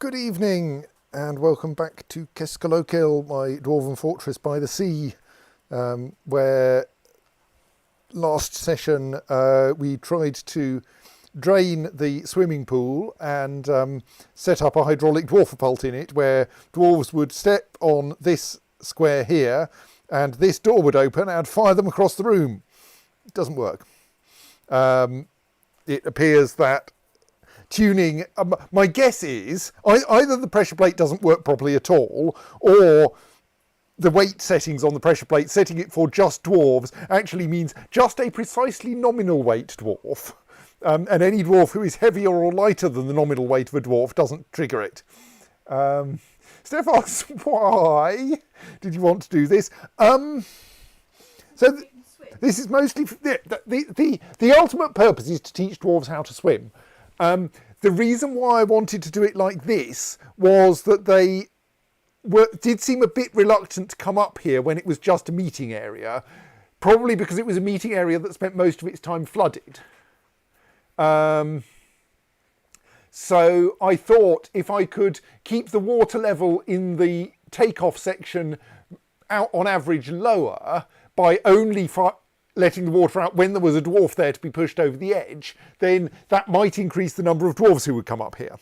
Good evening and welcome back to Keskalokil, my dwarven fortress by the sea, where last session we tried to drain the swimming pool and set up a hydraulic dwarfapult in it, where dwarves would step on this square here and this door would open and fire them across the room. It doesn't work. It appears that tuning, my guess is either the pressure plate doesn't work properly at all, or the weight settings on the pressure plate, setting it for just dwarves, actually means just a precisely nominal weight dwarf. And any dwarf who is heavier or lighter than the nominal weight of a dwarf doesn't trigger it. Steph asks, why did you want to do this? This is mostly, the ultimate purpose is to teach dwarves how to swim. The reason why I wanted to do it like this was that they did seem a bit reluctant to come up here when it was just a meeting area, probably because it was a meeting area that spent most of its time flooded. So I thought if I could keep the water level in the takeoff section out on average lower by only letting the water out when there was a dwarf there to be pushed over the edge, then that might increase the number of dwarves who would come up here.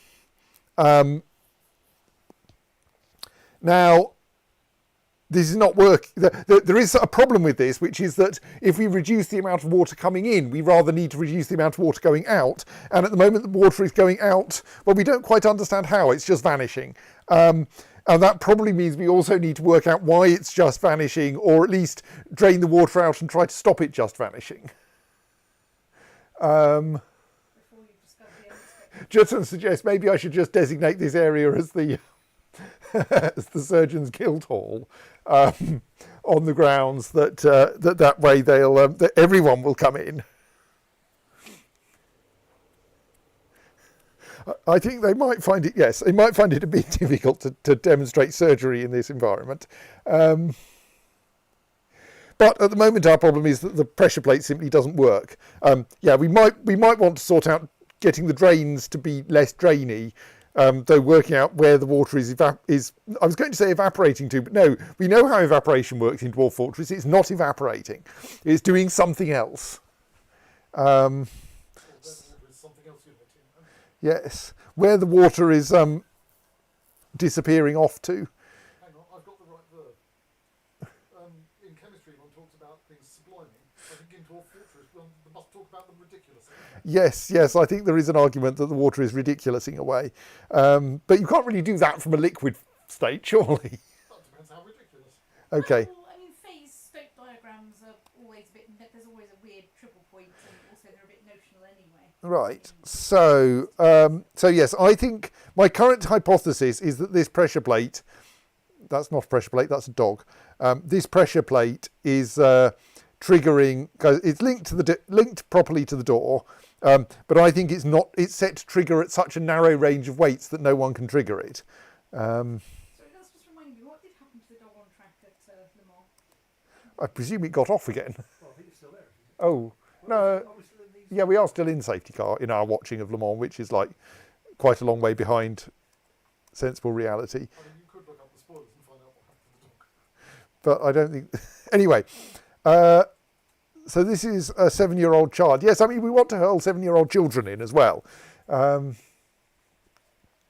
Now, this is not working. There is a problem with this, which is that if we reduce the amount of water coming in, we rather need to reduce the amount of water going out. And at the moment, the water is going out. Well, we don't quite understand how. It's just vanishing. And that probably means we also need to work out why it's just vanishing, or at least drain the water out and try to stop it just vanishing. Judson suggests maybe I should just designate this area as the as the Surgeons Guild Hall, on the grounds that that way that everyone will come in. I think they might find it, yes, they might find it a bit difficult to demonstrate surgery in this environment. But at the moment our problem is that the pressure plate simply doesn't work. Yeah, we might want to sort out getting the drains to be less drainy, though working out where the water is, I was going to say evaporating to, but no, we know how evaporation works in Dwarf Fortress. It's not evaporating. It's doing something else. Yes, where the water is disappearing off to. Hang on, I've got the right verb. In chemistry, one talks about things subliming. I think in Dwarf Fortress, one must talk about them ridiculously. Yes, I think there is an argument that the water is ridiculousing away. But you can't really do that from a liquid state, surely. That depends how ridiculous. Okay. Well, I mean, phase stroke diagrams are always a bit, there's always a weird triple point, and also they're a bit notional anyway. Right, so yes, I think my current hypothesis is that this pressure plate, that's not a pressure plate, that's a dog. This pressure plate is triggering, because it's linked properly to the door, but I think it's set to trigger at such a narrow range of weights that no one can trigger it. So that's just reminding me, what did happen to the dog on track at Le Mans? I presume it got off again. Well, I think it's still there. Oh, no. Yeah, we are still in safety car in our watching of Le Mans, which is like quite a long way behind sensible reality. I mean, you could look up the spoilers and find out what happened to the dog. But I don't think... Anyway, so this is a 7-year-old child. Yes, I mean, we want to hurl 7-year-old children in as well. That's fine,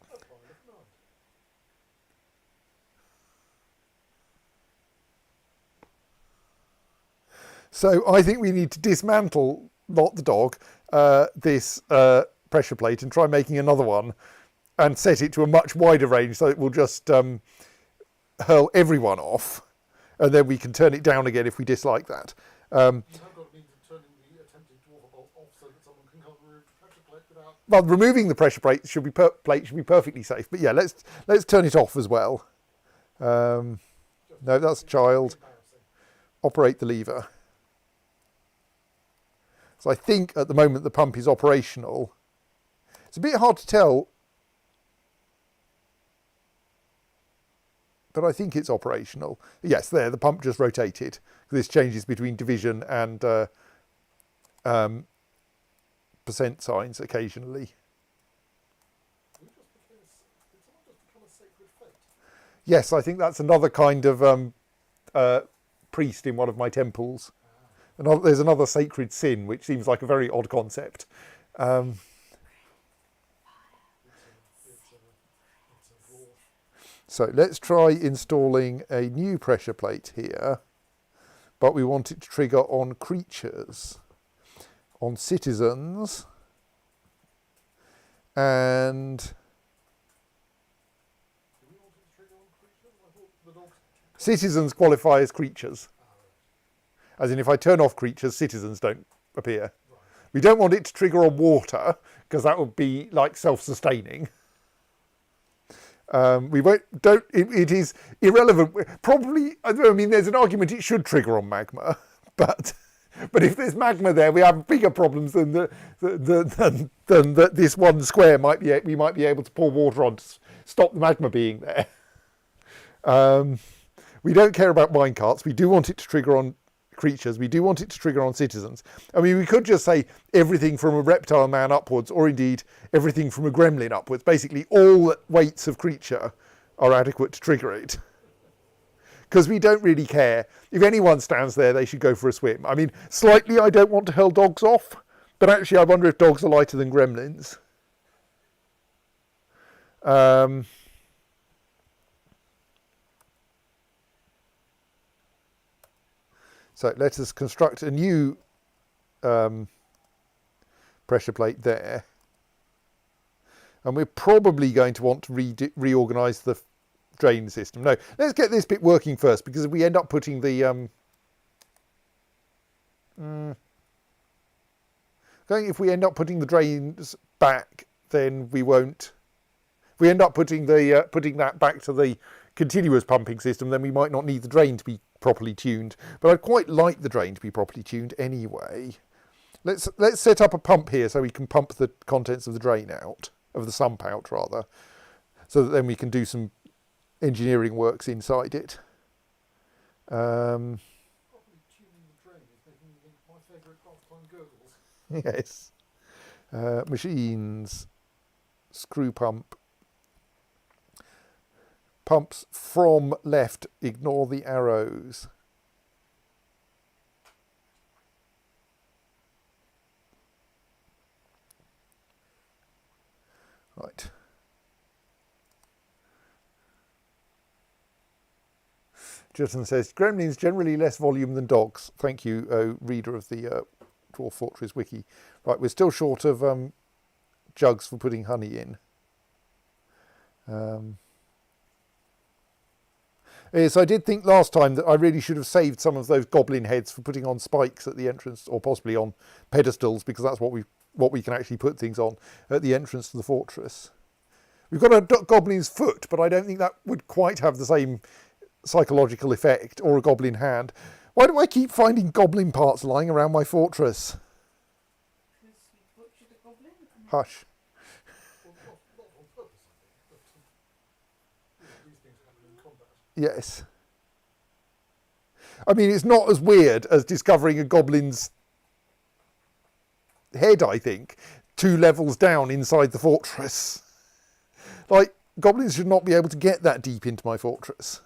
never mind. So I think we need to dismantle, not the dog, this pressure plate and try making another one and set it to a much wider range so it will just hurl everyone off, and then we can turn it down again if we dislike that. You have got a means of turning the attempted dwarfapult off so that someone can come remove the pressure plate without... Well, removing the pressure plate should be perfectly safe, but yeah, let's turn it off as well. No, that's a child. Operate the lever. So I think at the moment the pump is operational. It's a bit hard to tell, but I think it's operational. Yes, there, the pump just rotated. This changes between division and percent signs occasionally. We just became a Yes, I think that's another kind of priest in one of my temples. There's another sacred sin, which seems like a very odd concept. It's a dwarf. So let's try installing a new pressure plate here, but we want it to trigger on creatures, on citizens, and Do we want it to trigger on creatures? I thought the dogs. citizens qualify as creatures. Ah, right. As in, if I turn off creatures, citizens don't appear. Right. We don't want it to trigger on water, because that would be like self-sustaining. We won't. Don't. It is irrelevant. Probably. I mean, there's an argument it should trigger on magma, but if there's magma there, we have bigger problems than than that. This one square might be. We might be able to pour water on to stop the magma being there. We don't care about minecarts. We do want it to trigger on creatures. We do want it to trigger on citizens. I mean, we could just say everything from a reptile man upwards, or indeed everything from a gremlin upwards. Basically, all weights of creature are adequate to trigger it. Because we don't really care. If anyone stands there, they should go for a swim. I mean, slightly I don't want to hurl dogs off, but actually I wonder if dogs are lighter than gremlins. So let us construct a new pressure plate there. And we're probably going to want to reorganise the drain system. No, let's get this bit working first, because if we end up putting the... if we end up putting the drains back, then we won't... If we end up putting that back to the continuous pumping system, then we might not need the drain to be properly tuned. But I'd quite like the drain to be properly tuned anyway. Let's set up a pump here so we can pump the contents of the drain out, of the sump out rather, so that then we can do some engineering works inside it. Properly tuning the drain is making me think of my favourite half-time gurgles. Yes. Machines, screw pump. Pumps from left, ignore the arrows. Right. Justin says, gremlins generally less volume than dogs. Thank you, reader of the Dwarf Fortress wiki. Right, we're still short of jugs for putting honey in. Yes, I did think last time that I really should have saved some of those goblin heads for putting on spikes at the entrance, or possibly on pedestals, because that's what we can actually put things on at the entrance to the fortress. We've got a goblin's foot, but I don't think that would quite have the same psychological effect, or a goblin hand. Why do I keep finding goblin parts lying around my fortress? Because you butchered a goblin. Hush. Well, not on purpose, I think, but these things happen in combat. Yes. I mean, it's not as weird as discovering a goblin's head, I think, 2 levels down inside the fortress. Like, goblins should not be able to get that deep into my fortress.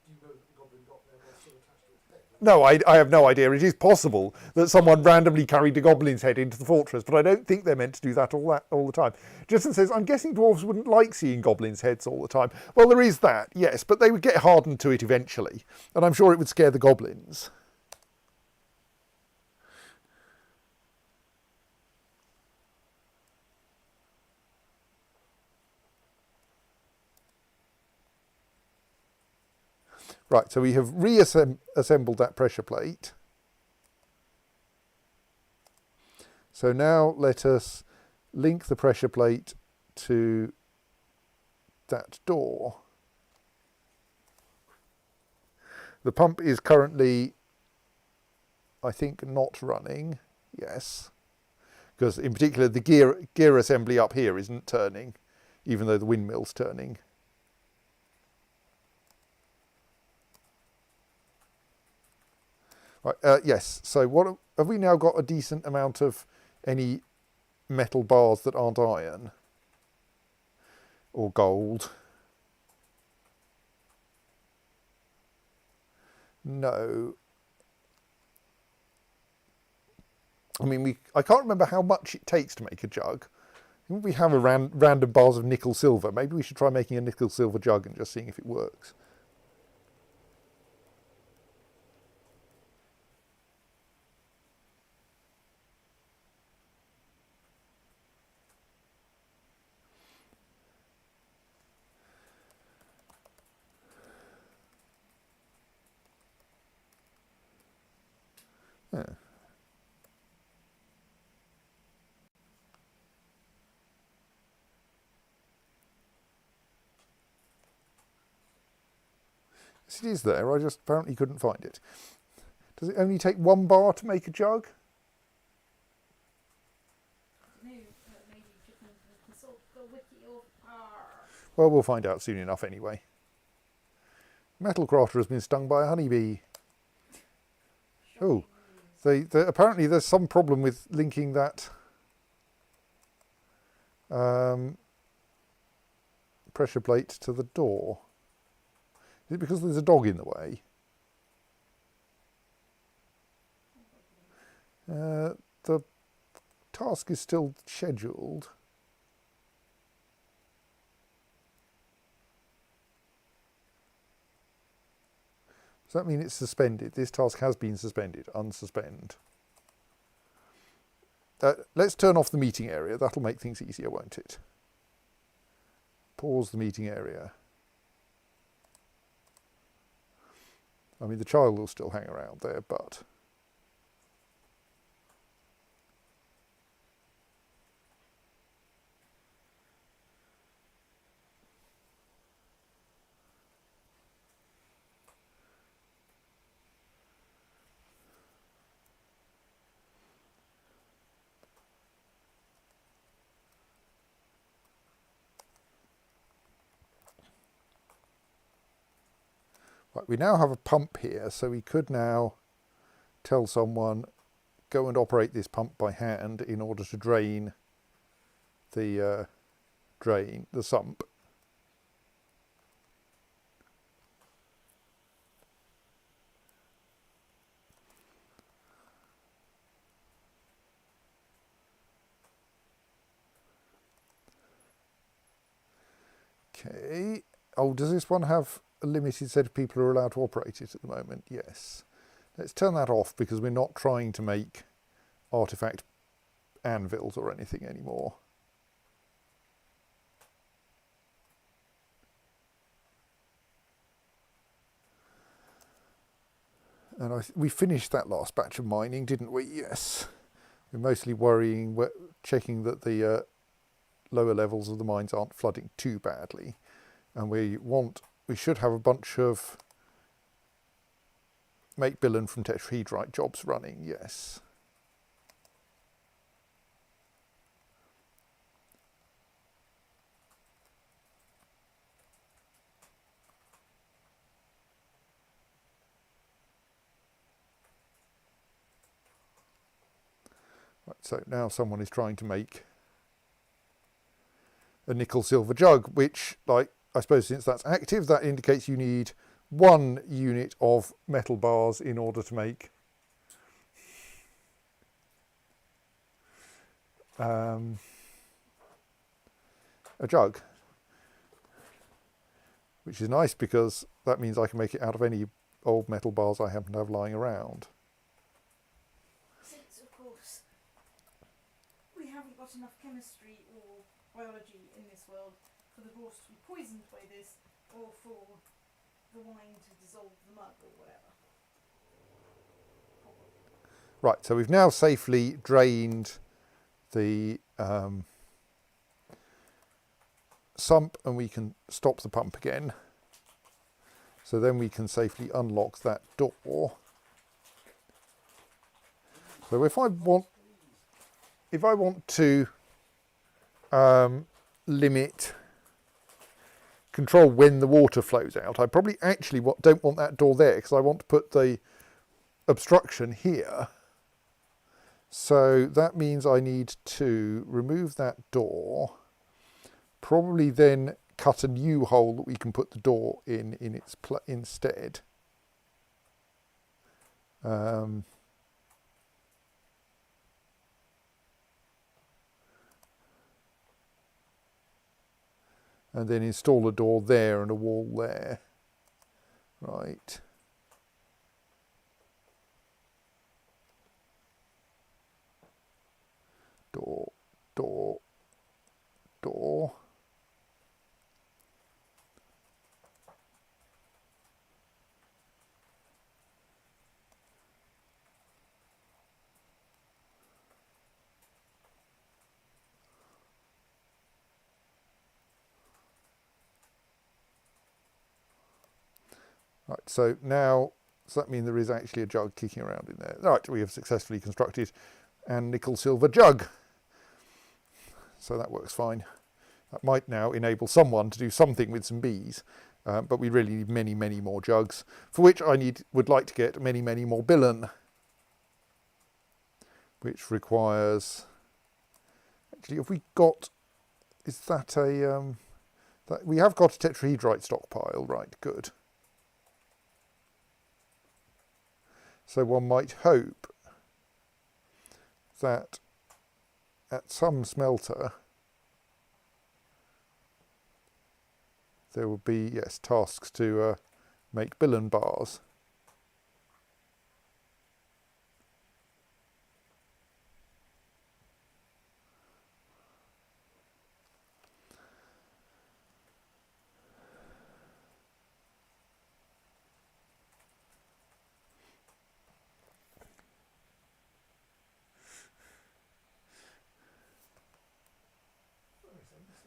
Do you know that the goblin got there while still attached to its head? No, I have no idea. It is possible that someone randomly carried a goblin's head into the fortress, but I don't think they're meant to do that all the time. Justin says, I'm guessing dwarves wouldn't like seeing goblins' heads all the time. Well, there is that, yes, but they would get hardened to it eventually, and I'm sure it would scare the goblins. Right, so we have reassembled that pressure plate. So now let us link the pressure plate to that door. The pump is currently, I think, not running. Yes. Because in particular the gear assembly up here isn't turning, even though the windmill's turning. Right, yes, so what have we now got? A decent amount of any metal bars that aren't iron or gold. No. I mean, I can't remember how much it takes to make a jug. We have a random bars of nickel silver. Maybe we should try making a nickel silver jug and just seeing if it works. Yeah. Yes, it is there. I just apparently couldn't find it. Does it only take 1 bar to make a jug? No, maybe you can consult the wiki of R. Well, we'll find out soon enough anyway. Metal Crafter has been stung by a honeybee. Oh, apparently there's some problem with linking that pressure plate to the door. Is it because there's a dog in the way? The task is still scheduled. Does that mean it's suspended? This task has been suspended. Unsuspend. Let's turn off the meeting area. That'll make things easier, won't it? Pause the meeting area. I mean, the child will still hang around there, but... Right, we now have a pump here, so we could now tell someone, go and operate this pump by hand in order to drain the sump. Okay. Oh, does this one have a limited set of people who are allowed to operate it at the moment? Yes. Let's turn that off because we're not trying to make artifact anvils or anything anymore. And we finished that last batch of mining, didn't we? Yes. We're mostly checking that the lower levels of the mines aren't flooding too badly. And we should have a bunch of make billion from tetrahedrite jobs running, yes. Right, so now someone is trying to make a nickel silver jug, which, like, I suppose since that's active, that indicates you need 1 unit of metal bars in order to make a jug, which is nice because that means I can make it out of any old metal bars I happen to have lying around. Since, of course, we haven't got enough chemistry or biology in this world for the horse to be poisoned by this, or for the wine to dissolve the mud or whatever. Right, so we've now safely drained the sump and we can stop the pump again. So then we can safely unlock that door. So if I want to control when the water flows out, I probably actually don't want that door there because I want to put the obstruction here. So that means I need to remove that door, probably then cut a new hole that we can put the door in its instead. Um, and then install a door there and a wall there. Right. Door, door, door. Right, so now, does that mean there is actually a jug kicking around in there? Right, we have successfully constructed a nickel silver jug. So that works fine. That might now enable someone to do something with some bees, but we really need many, many more jugs, for which I would like to get many, many more billen, which requires, actually, have we got, is that a, that, we have got a tetrahedrite stockpile, right, good. So one might hope that at some smelter there will be, yes, tasks to make billen bars.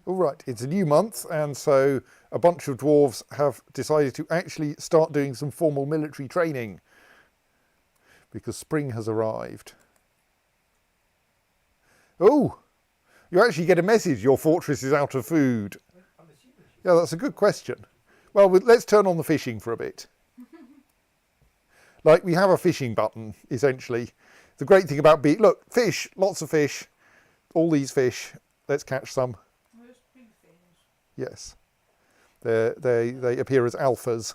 All right, it's a new month, and so a bunch of dwarves have decided to actually start doing some formal military training because spring has arrived. Oh, you actually get a message, your fortress is out of food. Yeah, that's a good question. Well, let's turn on the fishing for a bit. Like, we have a fishing button, essentially. The great thing about look, fish, lots of fish, all these fish, let's catch some. Yes, they appear as alphas,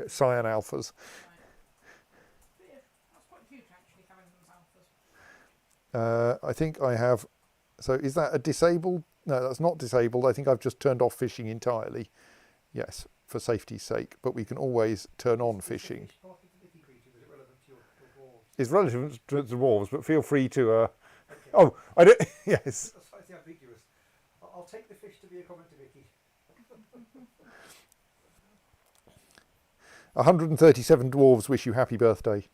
cyan alphas. That's quite cute actually, having them as alphas. I think I have, so is that a disabled? No, that's not disabled. I think I've just turned off fishing entirely. Yes, for safety's sake, but we can always turn on fishing. It's relevant to the dwarves, but feel free to, Okay. oh, I don't, yes. That's slightly ambiguous. I'll take the fish to be a comment to Vicky. 137 dwarves wish you happy birthday.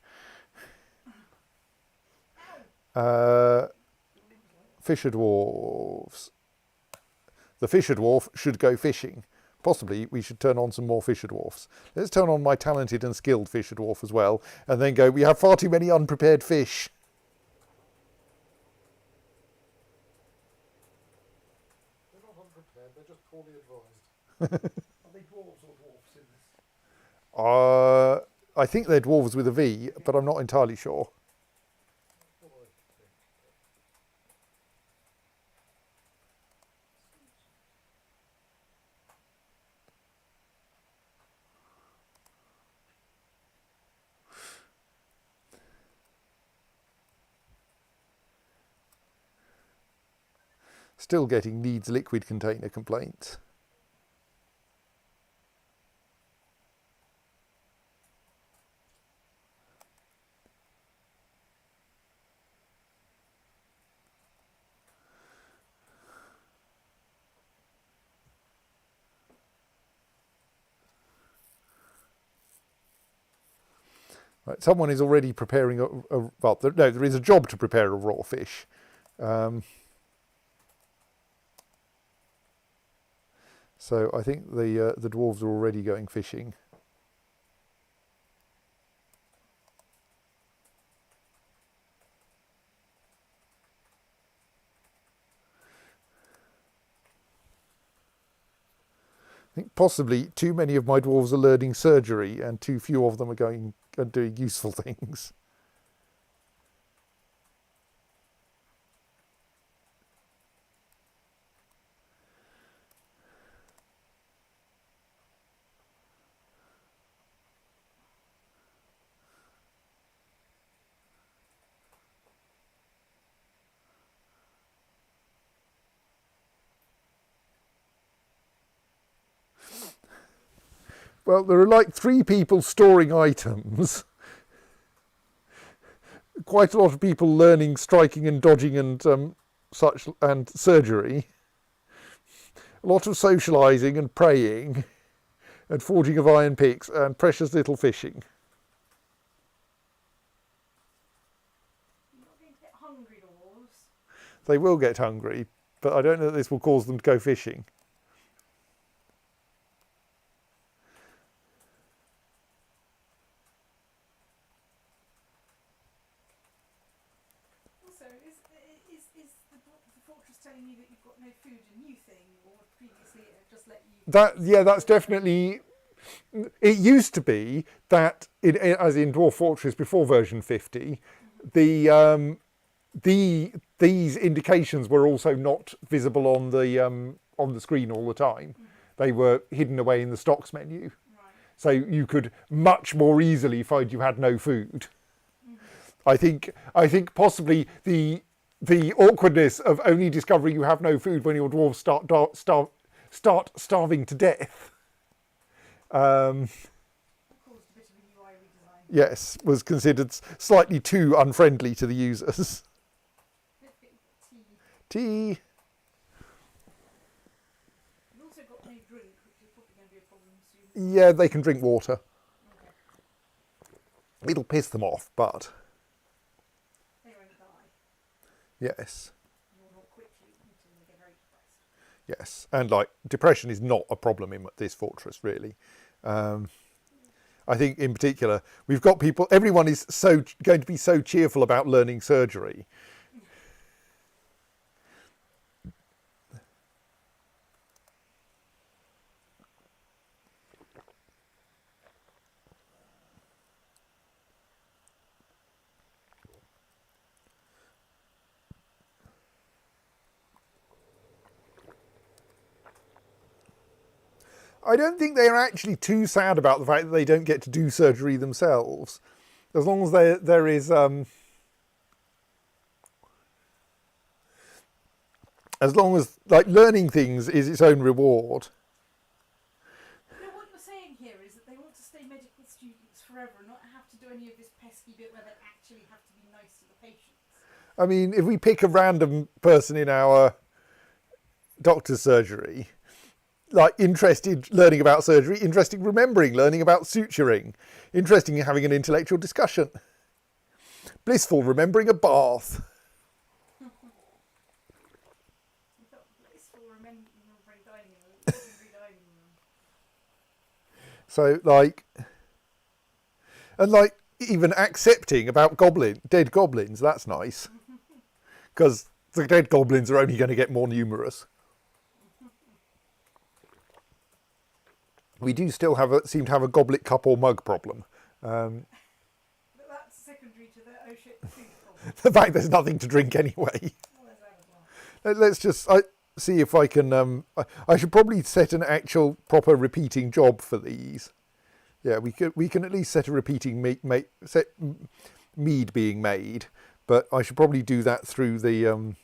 Fisher dwarves. The fisher dwarf should go fishing. Possibly we should turn on some more fisher dwarfs. Let's turn on my talented and skilled fisher dwarf as well, and then go, we have far too many unprepared fish. They're not unprepared, they're just poorly advised. Are they dwarves or dwarfs in this? I think they're dwarves with a V, but I'm not entirely sure. That's what I think. Still getting needs liquid container complaints. Right, someone is already preparing there is a job to prepare a raw fish. So I think the dwarves are already going fishing. I think possibly too many of my dwarves are learning surgery and too few of them are going and doing useful things. Well, there are like 3 people storing items. Quite a lot of people learning striking and dodging and such and surgery. A lot of socialising and praying and forging of iron picks and precious little fishing. You're not going to get hungry, dwarves. They will get hungry, but I don't know that this will cause them to go fishing. Also, is the fortress telling you that you've got no food a new thing, or previously it had just let you... That's definitely... It used to be that, as in Dwarf Fortress before version 50, these indications were also not visible on the screen all the time. They were hidden away in the stocks menu, so you could much more easily find you had no food. I think possibly the awkwardness of only discovering you have no food when your dwarves start starving to death. Caused a bit of a UI redesign. Yes, was considered slightly too unfriendly to the users. Tea. You've also got no drink, which is probably going to be a problem soon. Yeah, they can drink water. Okay. It'll piss them off, but They won't die. yes. Or not quickly until they get very depressed. Yes, and like depression is not a problem in this fortress, really. I think in particular we've got people. Everyone is going to be so cheerful about learning surgery. I don't think they're actually too sad about the fact that they don't get to do surgery themselves, as long as there is as long as like learning things is its own reward. No, what you're saying here is that they want to stay medical students forever and not have to do any of this pesky bit where they actually have to be nice to the patients. I mean, if we pick a random person in our doctor's surgery, like interested learning about surgery, interested remembering, learning about suturing, interested in having an intellectual discussion, blissful remembering a bath. Blissful remembering dining room. So like, and like even accepting about dead goblins, that's nice. Because the dead goblins are only going to get more numerous. We do still seem to have a goblet cup or mug problem. But that's secondary to the oh shit food problem. The fact there's nothing to drink anyway. Well, there's that as well. Let's just see if I can. I should probably set an actual proper repeating job for these. Yeah, we can at least set a repeating mead being made, but I should probably do that through the.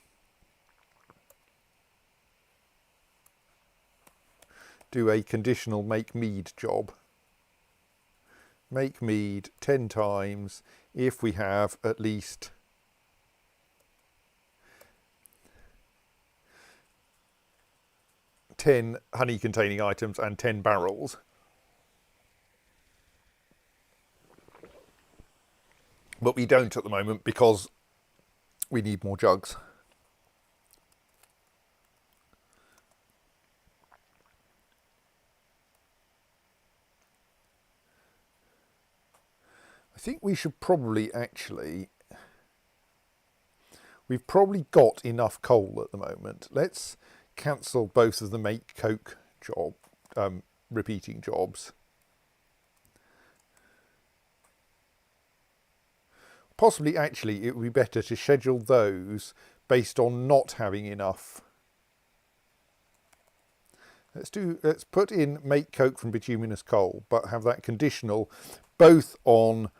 Do a conditional make mead job. Make mead 10 times if we have at least 10 honey containing items and 10 barrels. But we don't at the moment because we need more jugs. I think we should probably actually, we've probably got enough coal at the moment. Let's cancel both of the make coke job, repeating jobs. Possibly actually it would be better to schedule those based on not having enough. Let's put in make coke from bituminous coal, but have that conditional both on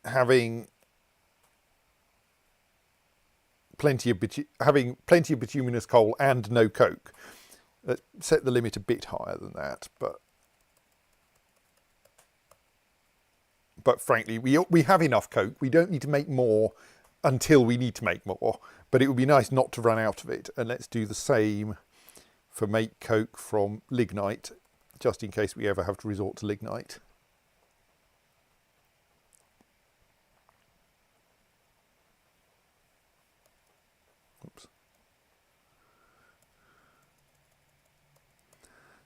having plenty of bituminous coal and no coke. Set the limit a bit higher than that, but frankly, we have enough coke. We don't need to make more until we need to make more. But it would be nice not to run out of it. And let's do the same for make coke from lignite, just in case we ever have to resort to lignite. Oops.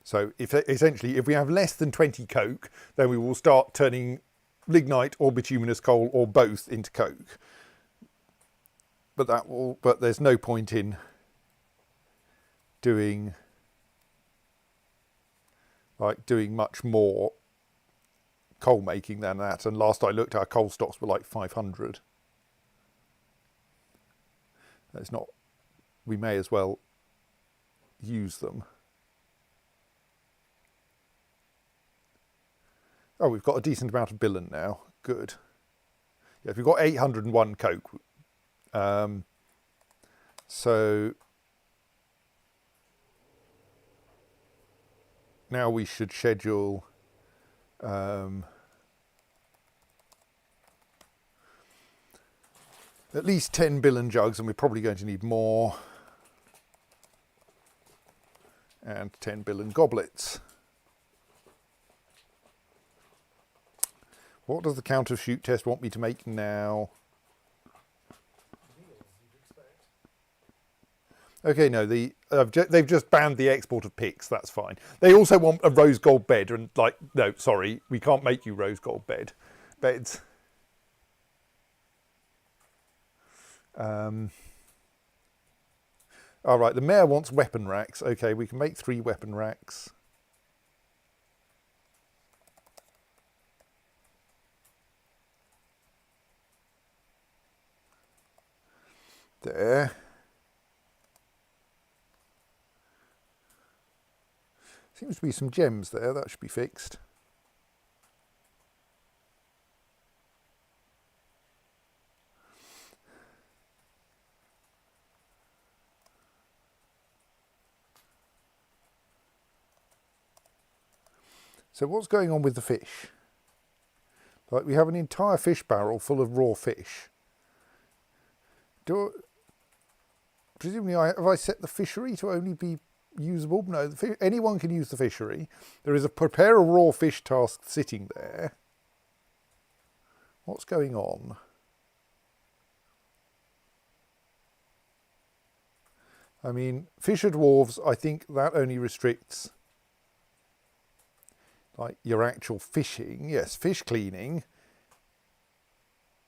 So essentially, if we have less than 20 coke, then we will start turning lignite or bituminous coal or both into coke. But there's no point in doing much more coal making than that. And last I looked, our coal stocks were like 500. That's not. We may as well use them. Oh, we've got a decent amount of billen now. Good. Yeah, we've got 801 coke. So now we should schedule at least 10 billen jugs, and we're probably going to need more. And 10 billen goblets. What does the counter shoot test want me to make now? Okay, no, they've just banned the export of picks. That's fine. They also want a rose gold bed, and no, sorry, we can't make you rose gold beds. All right, the mayor wants weapon racks. Okay, we can make 3 weapon racks. There. Seems to be some gems there. That should be fixed. So what's going on with the fish? Like, we have an entire fish barrel full of raw fish. Presumably, have I set the fishery to only be usable? No, anyone can use the fishery. There is a prepare a raw fish task sitting there. What's going on? I mean, fisher dwarves, I think that only restricts like your actual fishing. Yes, fish cleaning,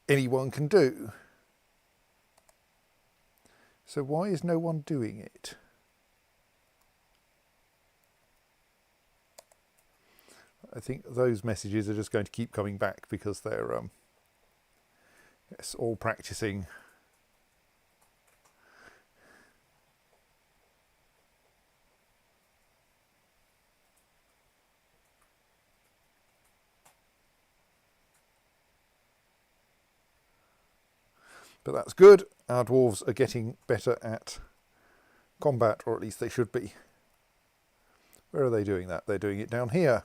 anyone can do. So why is no one doing it? I think those messages are just going to keep coming back because they're all practicing. But that's good. Our dwarves are getting better at combat, or at least they should be. Where are they doing that? They're doing it down here.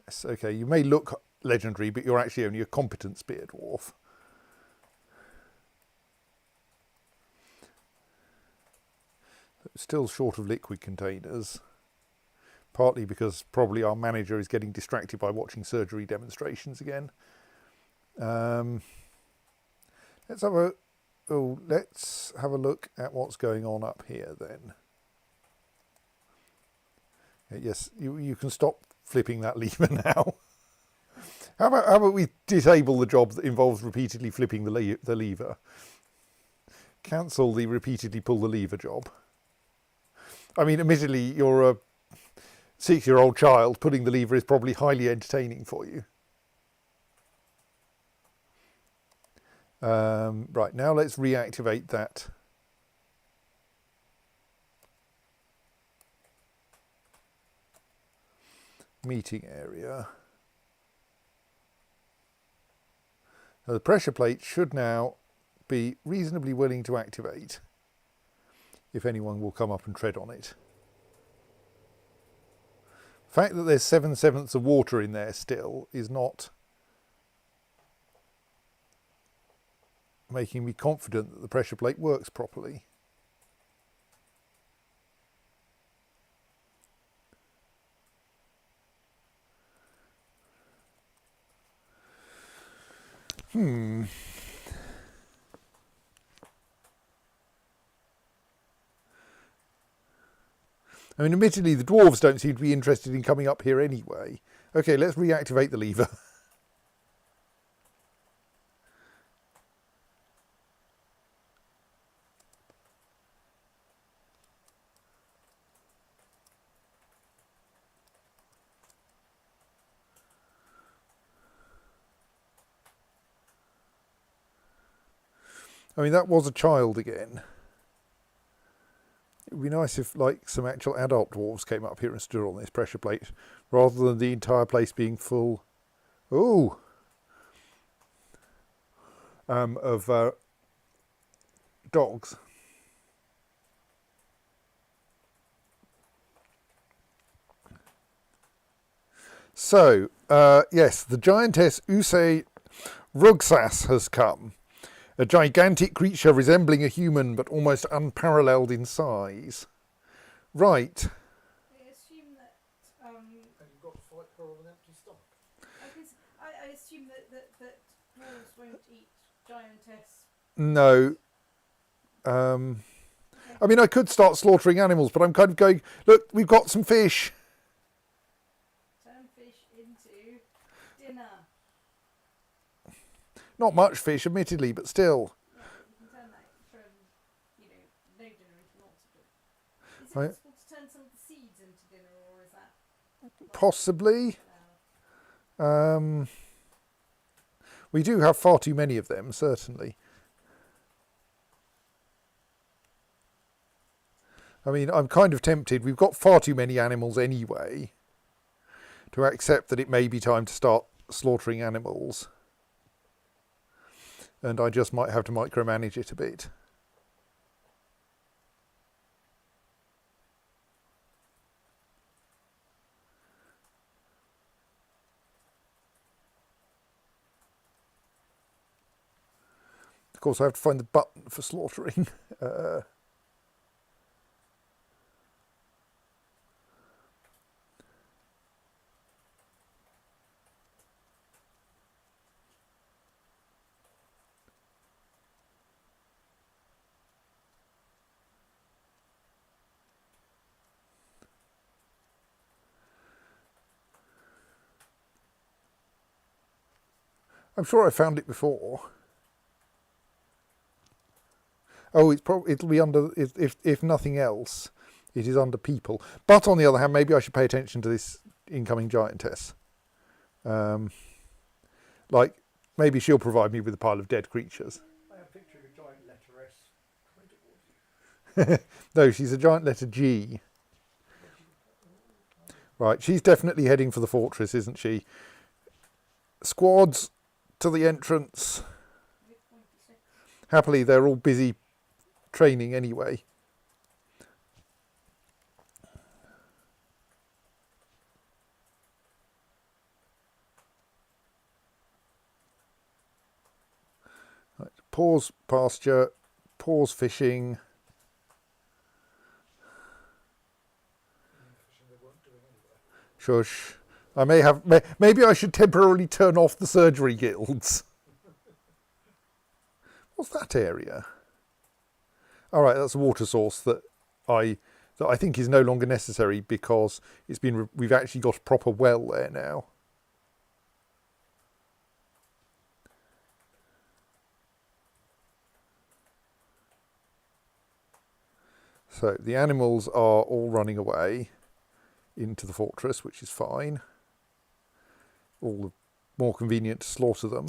Yes, okay, you may look legendary, but you're actually only a competent spear dwarf. Still short of liquid containers, partly because probably our manager is getting distracted by watching surgery demonstrations again. Let's have a look at what's going on up here then. Yes, you can stop flipping that lever now. How about we disable the job that involves repeatedly flipping the lever? Cancel the repeatedly pull the lever job. I mean, admittedly, you're a 6-year-old child. Pulling the lever is probably highly entertaining for you. Right, now let's reactivate that meeting area. So the pressure plate should now be reasonably willing to activate if anyone will come up and tread on it. The fact that there's 7/7 of water in there still is not making me confident that the pressure plate works properly. I mean, admittedly, the dwarves don't seem to be interested in coming up here anyway. Okay, let's reactivate the lever. I mean, that was a child again. It would be nice if, like, some actual adult dwarves came up here and stood on this pressure plate, rather than the entire place being full, of dogs. So, yes, the giantess Usei Rugsas has come. A gigantic creature resembling a human but almost unparalleled in size. Right. I assume that. And you've got to fight her on an empty stomach. I assume that dwarves won't eat giantess. No. I mean, I could start slaughtering animals, but I'm kind of going, look, we've got some fish. Turn fish into dinner. Not much fish, admittedly, but still. Yeah, you can turn that from, no dinner into lots of dinner. Is it Right. possible to turn some of the seeds into dinner, or is that Possibly. We do have far too many of them, certainly. I mean, I'm kind of tempted. We've got far too many animals anyway to accept that it may be time to start slaughtering animals. And I just might have to micromanage it a bit. Of course, I have to find the button for slaughtering. I'm sure I found it before. Oh, it'll be under, if nothing else, it is under people. But on the other hand, maybe I should pay attention to this incoming giantess. Like, maybe she'll provide me with a pile of dead creatures. I have a picture of a giant letter S coming towards you. No, she's a giant letter G. Right, she's definitely heading for the fortress, isn't she? Squads to the entrance. Happily, they're all busy training anyway. Right, pause pasture, pause fishing. Fishing they weren't doing anyway. Shush. I may have. Maybe I should temporarily turn off the surgery guilds. What's that area? All right, that's a water source that I think is no longer necessary because we've actually got a proper well there now. So the animals are all running away into the fortress, which is fine. All the more convenient to slaughter them.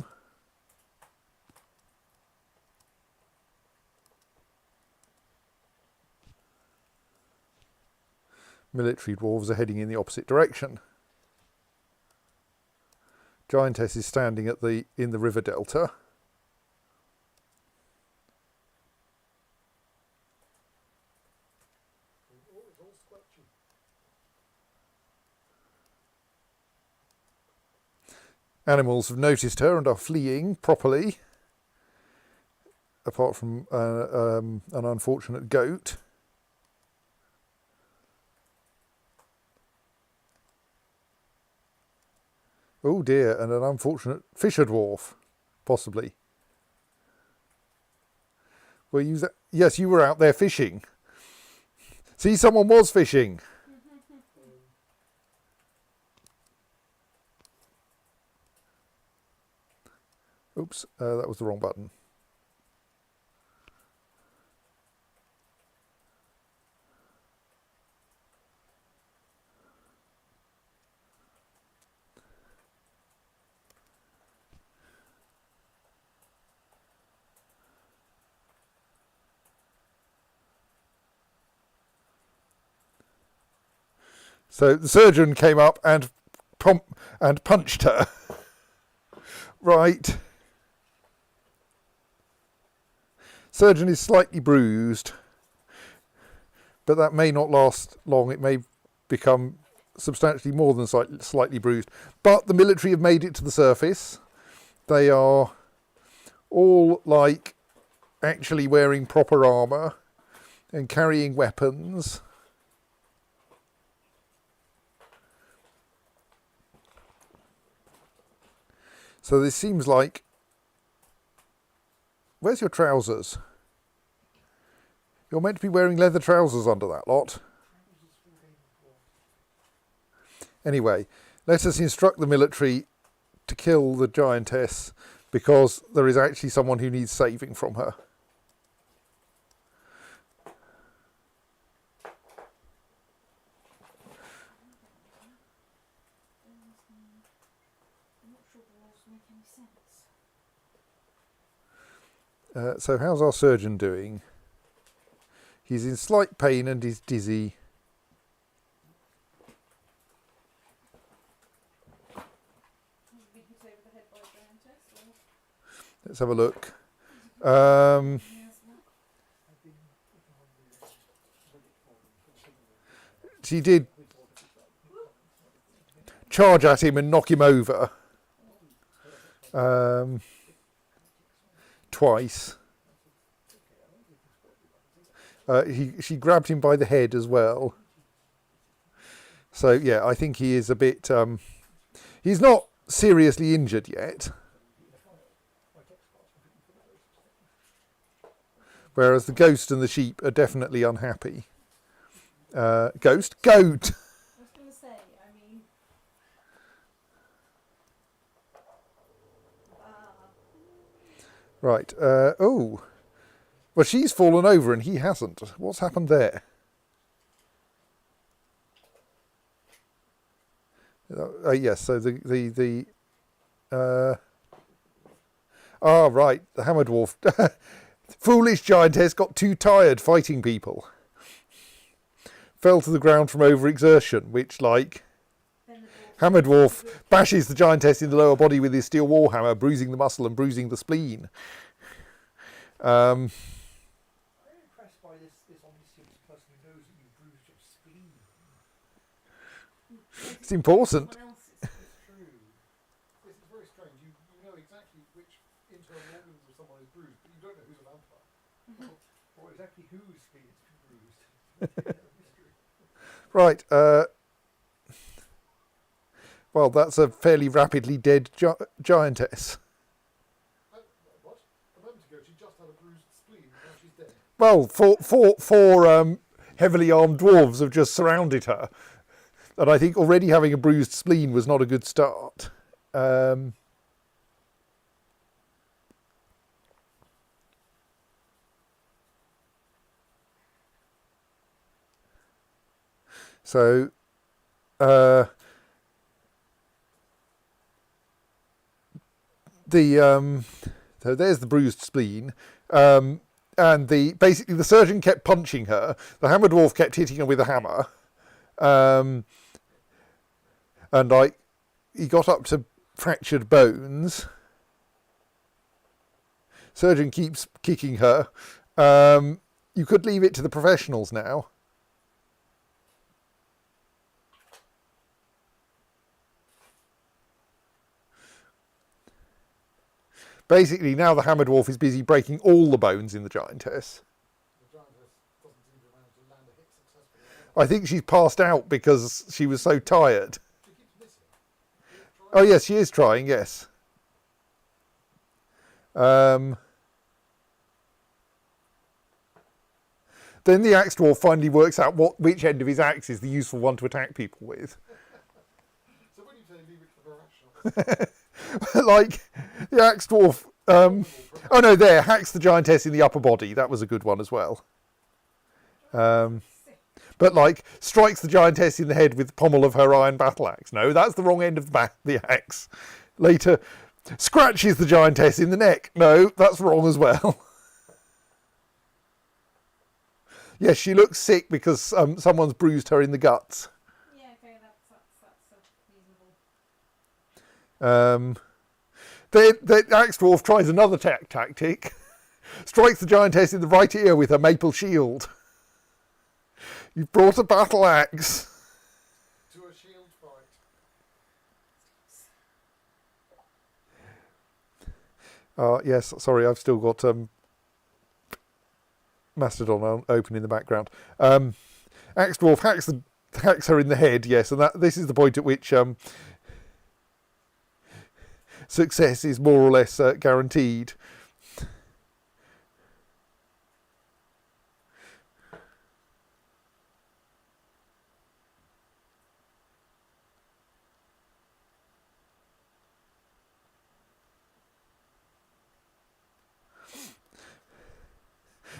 Military dwarves are heading in the opposite direction. Giantess is standing in the river delta. Oh, it's all squelchy. Animals have noticed her and are fleeing properly, apart from an unfortunate goat. Oh dear, and an unfortunate fisher dwarf, possibly. Were you yes, you were out there fishing. See, someone was fishing. Oops, that was the wrong button. So the surgeon came up and punched her. Right. Surgeon is slightly bruised, but that may not last long. It may become substantially more than slightly bruised. But the military have made it to the surface. They are all actually wearing proper armour and carrying weapons. So this seems like... Where's your trousers? You're meant to be wearing leather trousers under that lot. Anyway, let us instruct the military to kill the giantess, because there is actually someone who needs saving from her. So how's our surgeon doing? He's in slight pain and he's dizzy. Let's have a look. She did charge at him and knock him over. Twice. She grabbed him by the head as well. So yeah, I think he is a bit... he's not seriously injured yet. Whereas the ghost and the sheep are definitely unhappy. Ghost? Goat! I was going to say, I mean... Right. Oh. Well, she's fallen over and he hasn't. What's happened there? Yes, so the right, the hammer dwarf. Foolish giantess got too tired fighting people. Fell to the ground from overexertion, which, hammer dwarf bashes the giantess in the lower body with his steel warhammer, bruising the muscle and bruising the spleen. I'm impressed by this omniscient person who knows that you've bruised your spleen. It's important. It's true. It's very strange. You know exactly which internal organs of someone is bruised, but you don't know who's a vampire. Or exactly whose spleen is bruised. Right. Well, that's a fairly rapidly dead giantess. What? A moment ago she just had a bruised spleen, now she's dead. Well, four heavily armed dwarves have just surrounded her. And I think already having a bruised spleen was not a good start. So so there's the bruised spleen, and basically the surgeon kept punching her. The hammer dwarf kept hitting her with a hammer, and like he got up to fractured bones. Surgeon keeps kicking her. You could leave it to the professionals now. Basically, now the hammer dwarf is busy breaking all the bones in the giantess. The giantess doesn't seem to have managed to land a hit successfully. I think she's passed out because she was so tired. She keeps missing. Oh yes, she is trying, yes. Then the axe dwarf finally works out which end of his axe is the useful one to attack people with. So when you say leave it to the professionals, Like, the axe dwarf... oh no, there, hacks the giantess in the upper body. That was a good one as well. But, like, strikes the giantess in the head with the pommel of her iron battle axe. No, that's the wrong end of the axe. Later, scratches the giantess in the neck. No, that's wrong as well. Yes, she looks sick because someone's bruised her in the guts. Yeah, okay, that's reasonable. The axe dwarf tries another tactic. Strikes the giantess in the right ear with her maple shield. You've brought a battle axe. to a shield fight. Yes, sorry, I've still got Mastodon open in the background. Axe dwarf hacks her in the head, yes, and this is the point at which success is more or less guaranteed.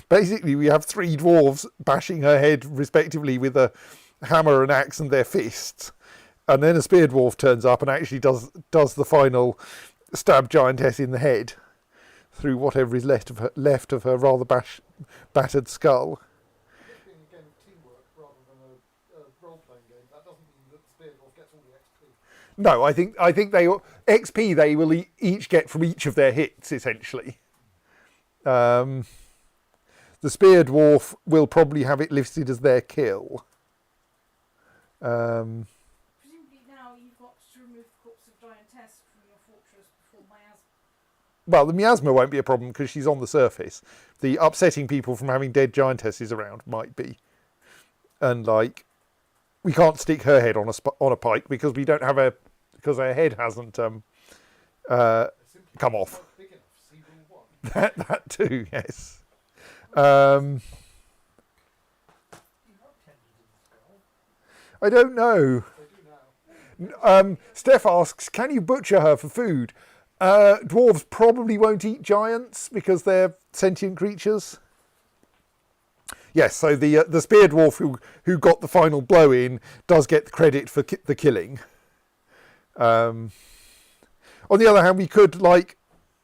Basically, we have three dwarves bashing her head respectively with a hammer, an axe, and their fists. And then a spear dwarf turns up and actually does the final stab giantess in the head through whatever is left of her rather battered skull. This being a game of teamwork rather than a role-playing game, that doesn't mean that the spear dwarf gets all the XP. No, I think they will each get from each of their hits essentially. The spear dwarf will probably have it listed as their kill. Presumably now you've got to remove the corpse of giantess from your fortress before miasma. Well, the miasma won't be a problem because she's on the surface. The upsetting people from having dead giantesses around might be. And like, we can't stick her head on a pike because we don't have because her head hasn't come off. Big enough, see rule 1. That too, yes. You have tendons in the skull. I don't know. They do now. Steph asks, can you butcher her for food? Dwarves probably won't eat giants because they're sentient creatures. Yes, so the spear dwarf who got the final blow in does get the credit for the killing. On the other hand, we could like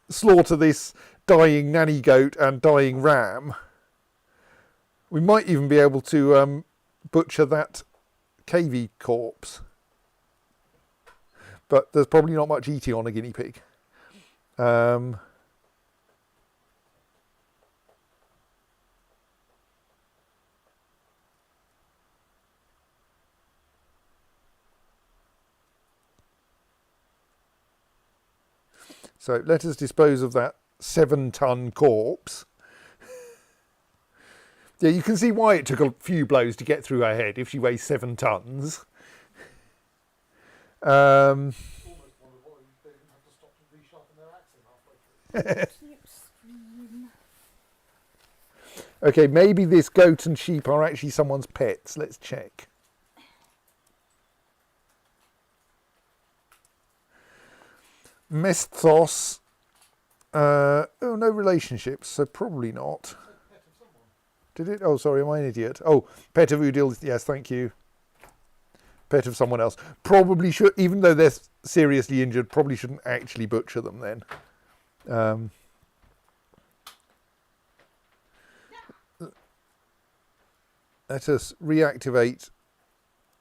slaughter this dying nanny goat and dying ram. We might even be able to butcher that cavey corpse. But there's probably not much eating on a guinea pig. So let us dispose of that 7-ton corpse. Yeah, you can see why it took a few blows to get through her head if she weighs 7 tons. Almost wonder why they didn't have to stop to resharpen their axe in halfway through. Cute scream. Okay, maybe this goat and sheep are actually someone's pets. Let's check. Mesthos. Oh, no relationships, so probably not. Pet of someone. Did it? Oh, sorry, am I an idiot? Oh, pet of Udil. Yes, thank you. Pet of someone else. Probably should, even though they're seriously injured, probably shouldn't actually butcher them then. Let us reactivate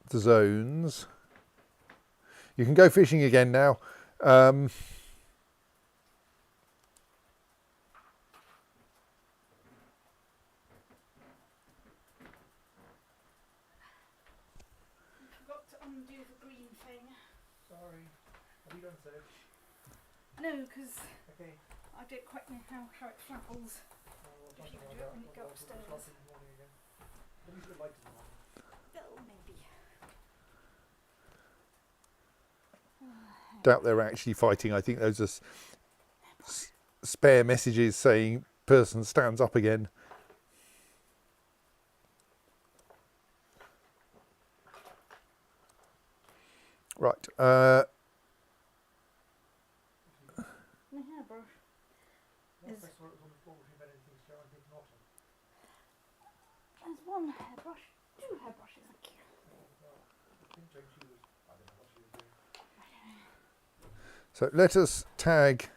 the zones. You can go fishing again now. Forgot to undo the green thing. Sorry. Have you done so? No, because Okay. I don't quite know how it flapples. If you could do it when you go upstairs. In the morning again. At least the light in the morning. Well, maybe. Doubt they're actually fighting. I think those are spare messages saying person stands up again. Right. My hairbrush. Last I saw it was on the floor between Ben and King's chair and Big Norton. There's one hairbrush. Two hairbrushes, thank you. I think Jane, she was, I don't know what she was doing. So let us tag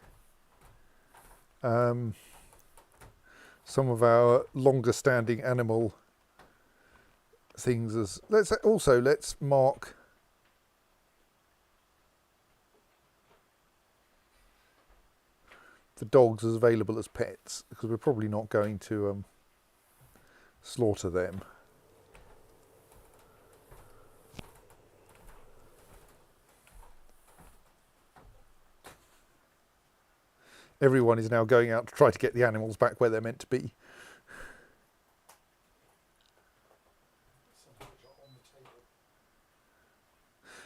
some of our longer standing animal things as let's mark the dogs as available as pets, because we're probably not going to slaughter them. Everyone is now going out to try to get the animals back where they're meant to be.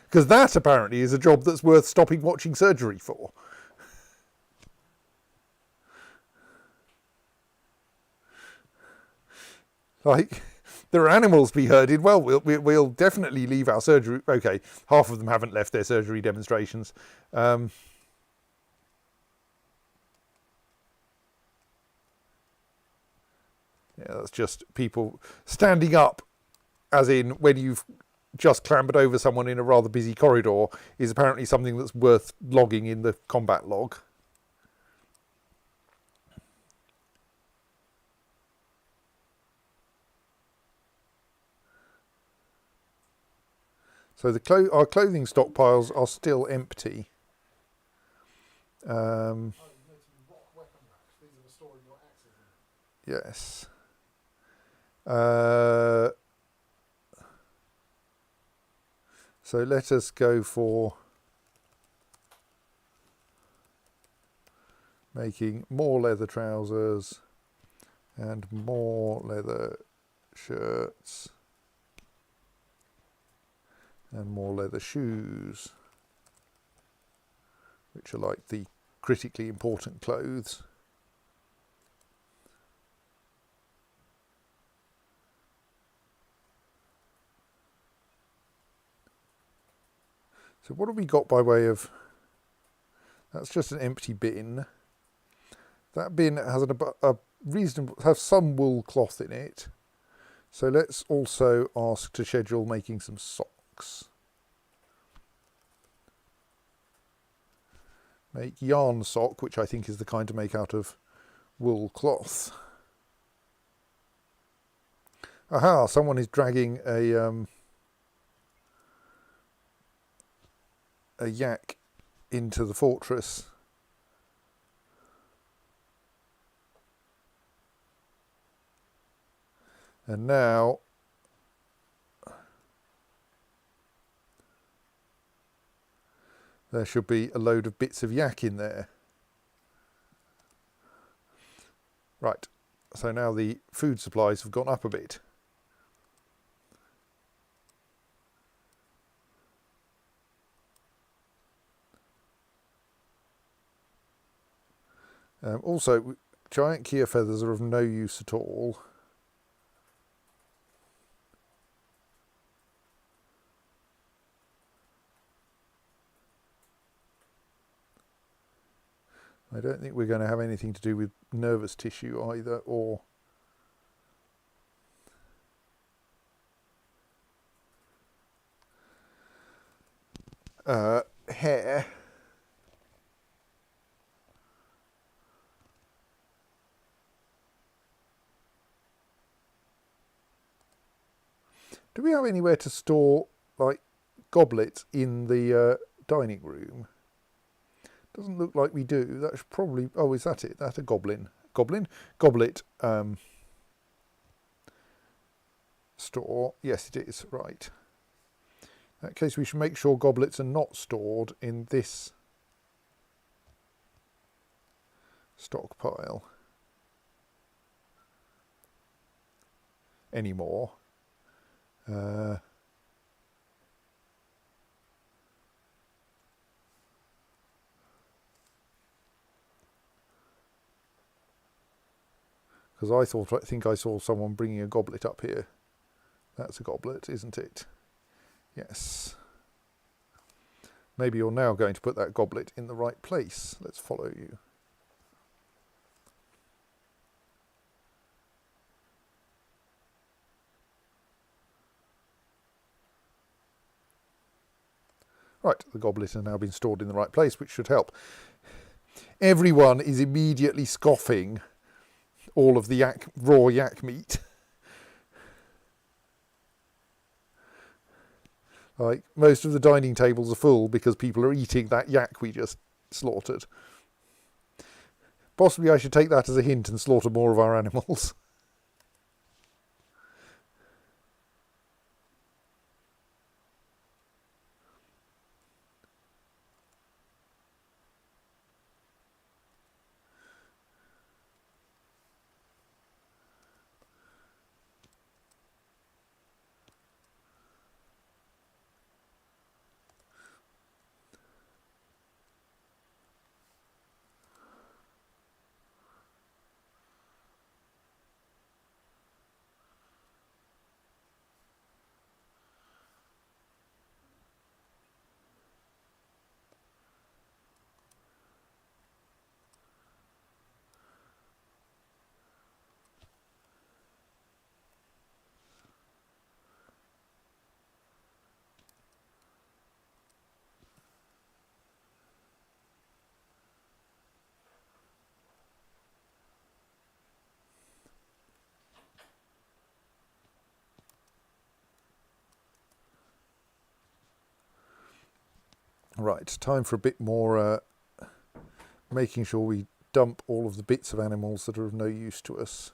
Because that apparently is a job that's worth stopping watching surgery for. Like, there are animals to be herded. Well, we'll definitely leave our surgery. Okay, half of them haven't left their surgery demonstrations. Yeah, that's just people standing up, as in when you've just clambered over someone in a rather busy corridor, is apparently something that's worth logging in the combat log. So our clothing stockpiles are still empty. Oh, you made some rock weapon racks. These are for storing your axes in. Yes. So let us go for making more leather trousers and more leather shirts and more leather shoes, which are like the critically important clothes. So what have we got by way of... That's just an empty bin. That bin has a reasonable... has some wool cloth in it. So let's also ask to schedule making some socks. Make yarn sock, which I think is the kind to make out of wool cloth. Aha, someone is dragging a yak into the fortress. And now there should be a load of bits of yak in there. Right, so now the food supplies have gone up a bit. Also, giant Kia feathers are of no use at all. I don't think we're going to have anything to do with nervous tissue either, or hair. Do we have anywhere to store like goblets in the dining room? Doesn't look like we do. That should probably... Oh, is that it? That a goblin? Goblin? Goblet store. Yes, it is. Right. In that case, we should make sure goblets are not stored in this stockpile anymore. Because I think I saw someone bringing a goblet up here. That's a goblet, isn't it? Yes. Maybe you're now going to put that goblet in the right place. Let's follow you. Right, the goblet has now been stored in the right place, which should help. Everyone is immediately scoffing all of the raw yak meat. Like, most of the dining tables are full because people are eating that yak we just slaughtered. Possibly I should take that as a hint and slaughter more of our animals. Right, time for a bit more making sure we dump all of the bits of animals that are of no use to us.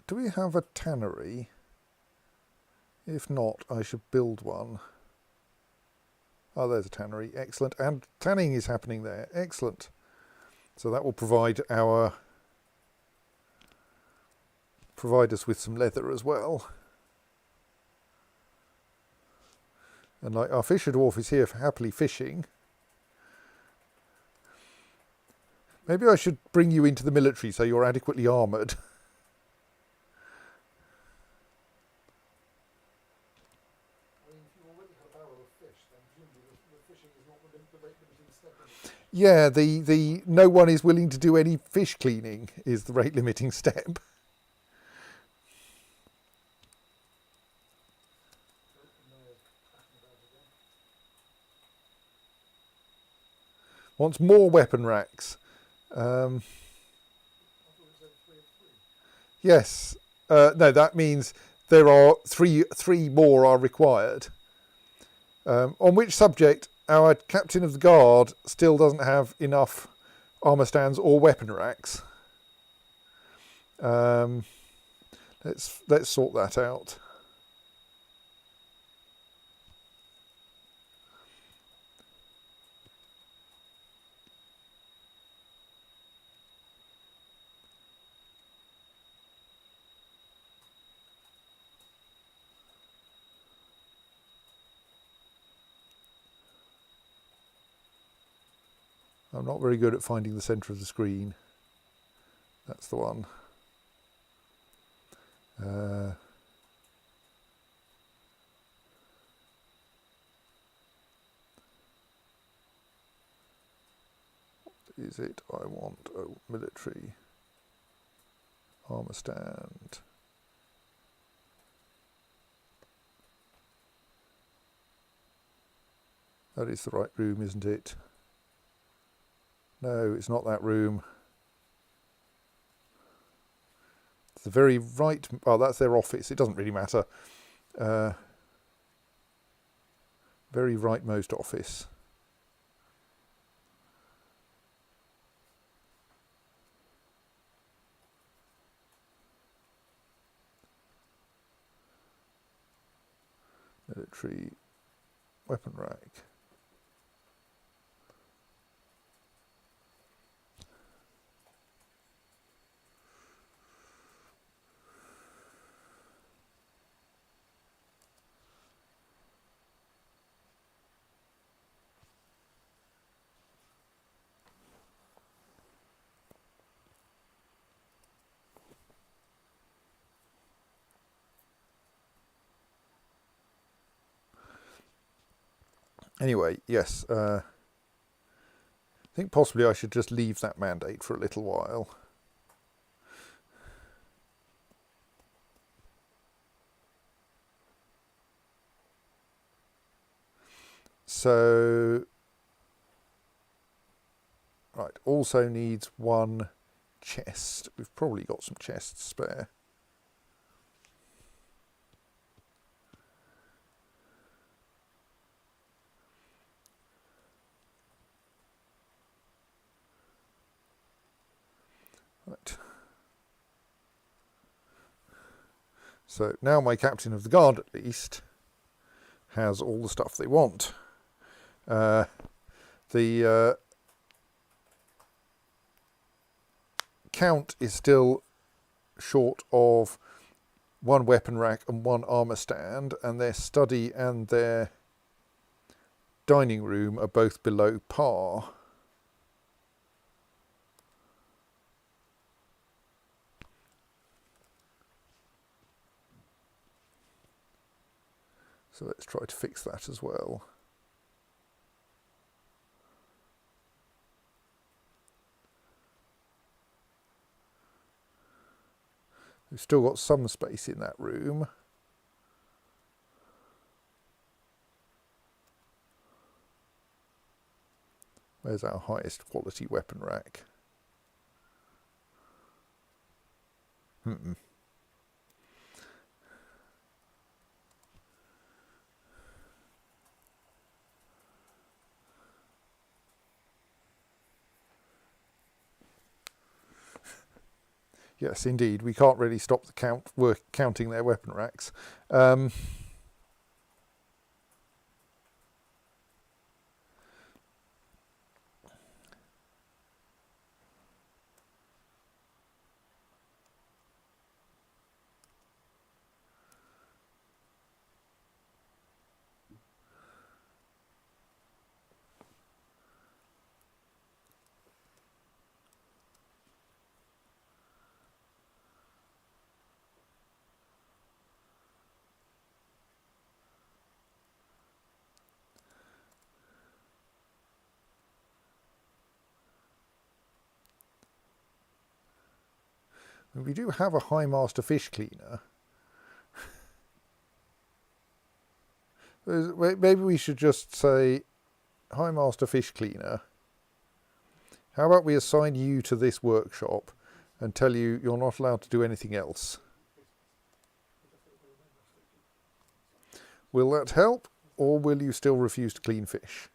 Do we have a tannery? If not, I should build one. Oh, there's a tannery. Excellent. And tanning is happening there. Excellent. So that will provide us with some leather as well. And like our fisher dwarf is here for happily fishing. Maybe I should bring you into the military so you're adequately armoured. Yeah, the no one is willing to do any fish cleaning is the rate limiting step. Wants more weapon racks. Yes. No, that means there are three more are required. On which subject our captain of the guard still doesn't have enough armour stands or weapon racks. Let's sort that out. I'm not very good at finding the centre of the screen. That's the one. Is it I want a military armour stand? That is the right room, isn't it? No, it's not that room. It's the very right. Oh, that's their office. It doesn't really matter. Very rightmost office. Military weapon rack. Anyway, yes, I think possibly I should just leave that mandate for a little while. So, right, also needs one chest. We've probably got some chests spare. Right. So now my captain of the guard, at least, has all the stuff they want. The count is still short of one weapon rack and one armour stand, and their study and their dining room are both below par. So let's try to fix that as well. We've still got some space in that room. Where's our highest quality weapon rack? Yes, indeed. We can't really stop the counting their weapon racks. We do have a High Master fish cleaner. Maybe we should just say High Master fish cleaner. How about we assign you to this workshop and tell you you're not allowed to do anything else? Will that help, or will you still refuse to clean fish?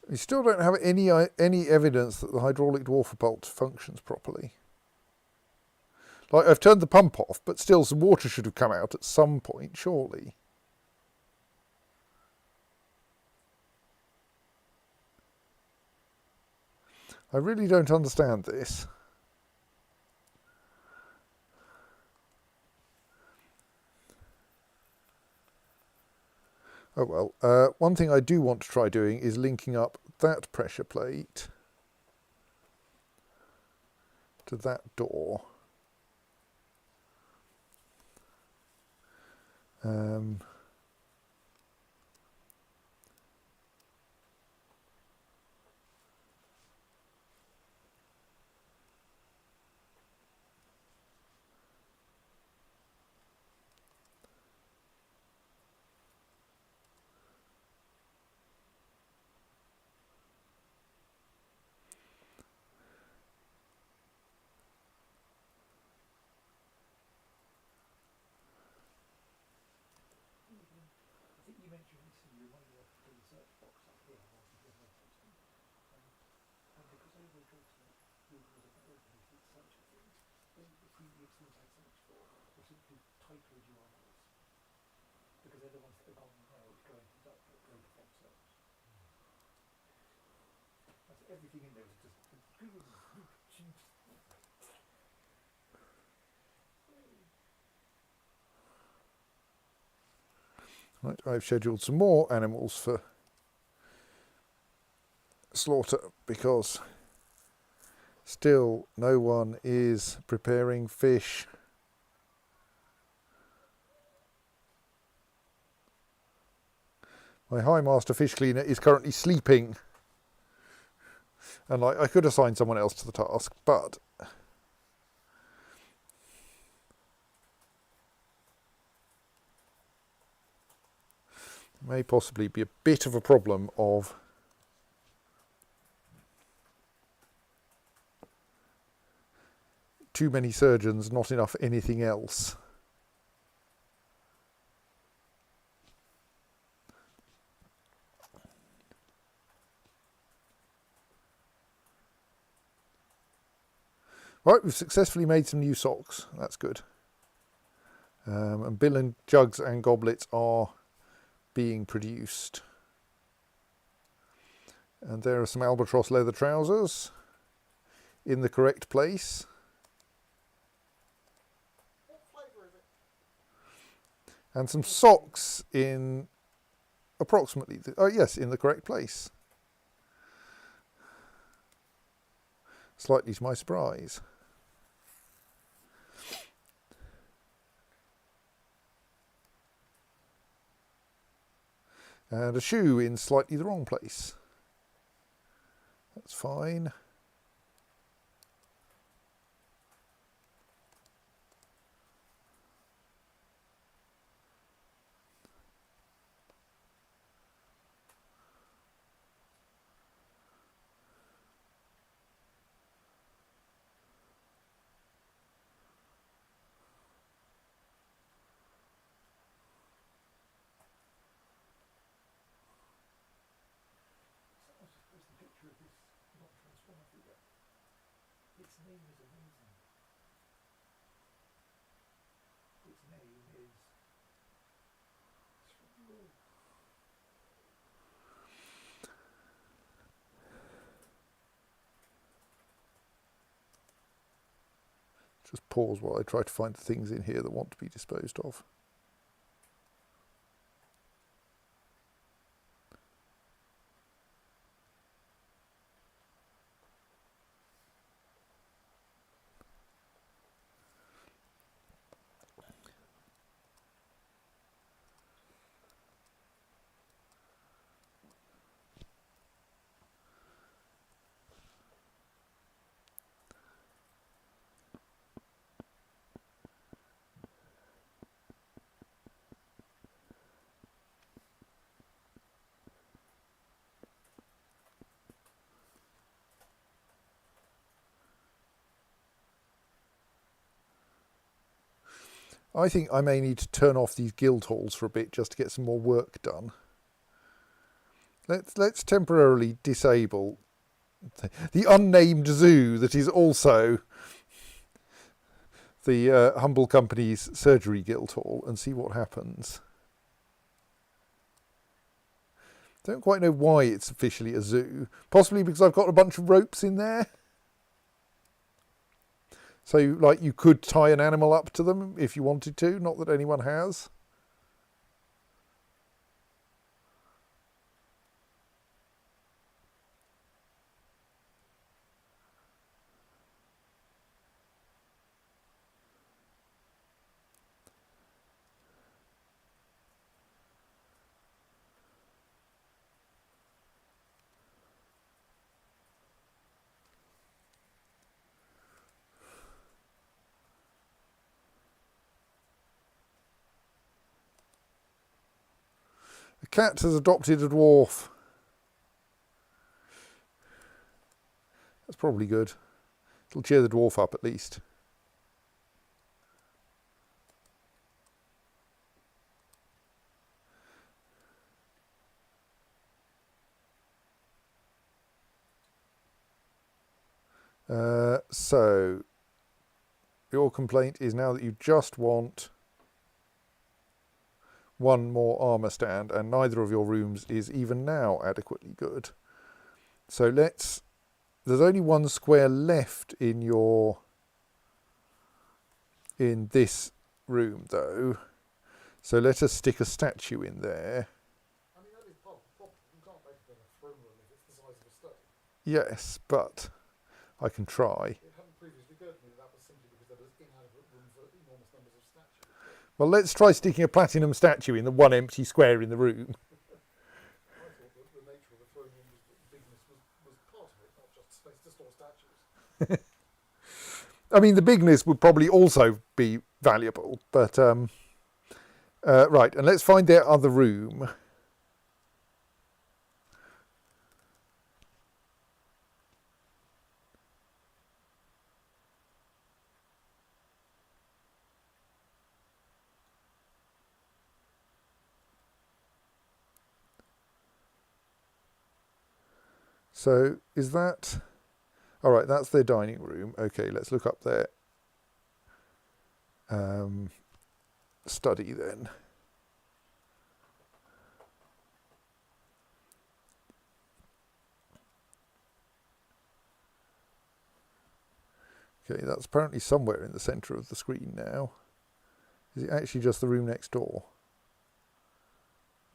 We still don't have any evidence that the hydraulic dwarfapult functions properly. Like, I've turned the pump off, but still some water should have come out at some point, surely. I really don't understand this. Oh well, one thing I do want to try doing is linking up that pressure plate to that door. I think you mentioned recently you might want to put a search box up here while you do something. And because over the Google was about overheated search for things, then if we need things like search for, we'll simply title URLs. Because they're the ones that are gone now, which go into that go to from search. That's everything in there is just Google. Right, I've scheduled some more animals for slaughter because still no one is preparing fish. My High Master fish cleaner is currently sleeping, and I could assign someone else to the task, but may possibly be a bit of a problem of too many surgeons, not enough anything else. Right, we've successfully made some new socks. That's good. And bill and jugs and goblets are being produced. And there are some albatross leather trousers in the correct place. What flavour is it? And some socks in approximately, in the correct place. Slightly to my surprise. And a shoe in slightly the wrong place. That's fine. Someone just post a picture of this non-transformer figure. Its name is amazing. Its name is Shrubble. Just pause while I try to find the things in here that want to be disposed of. I think I may need to turn off these guild halls for a bit just to get some more work done. Let's temporarily disable the unnamed zoo that is also the Humble Company's Surgery Guildhall and see what happens. Don't quite know why it's officially a zoo. Possibly because I've got a bunch of ropes in there. So, like, you could tie an animal up to them if you wanted to. Not that anyone has. The cat has adopted a dwarf. That's probably good. It'll cheer the dwarf up at least. So, your complaint is now that you just want one more armour stand, and neither of your rooms is even now adequately good. So there's only one square left in this room though. So let us stick a statue in there. I mean, that is part of the problem. You can't make it a throne room if it's the size of a stone. Yes, but I can try. It hadn't previously occurred to me that was simply because there was inadequate room for enormous numbers of statues. Well, let's try sticking a platinum statue in the one empty square in the room. I thought that the nature of the throne room bigness was part of it, not just space to store statues. I mean, the bigness would probably also be valuable, but right, and let's find their other room. So is that... All right, that's their dining room. Okay, let's look up their study then. Okay, that's apparently somewhere in the centre of the screen now. Is it actually just the room next door?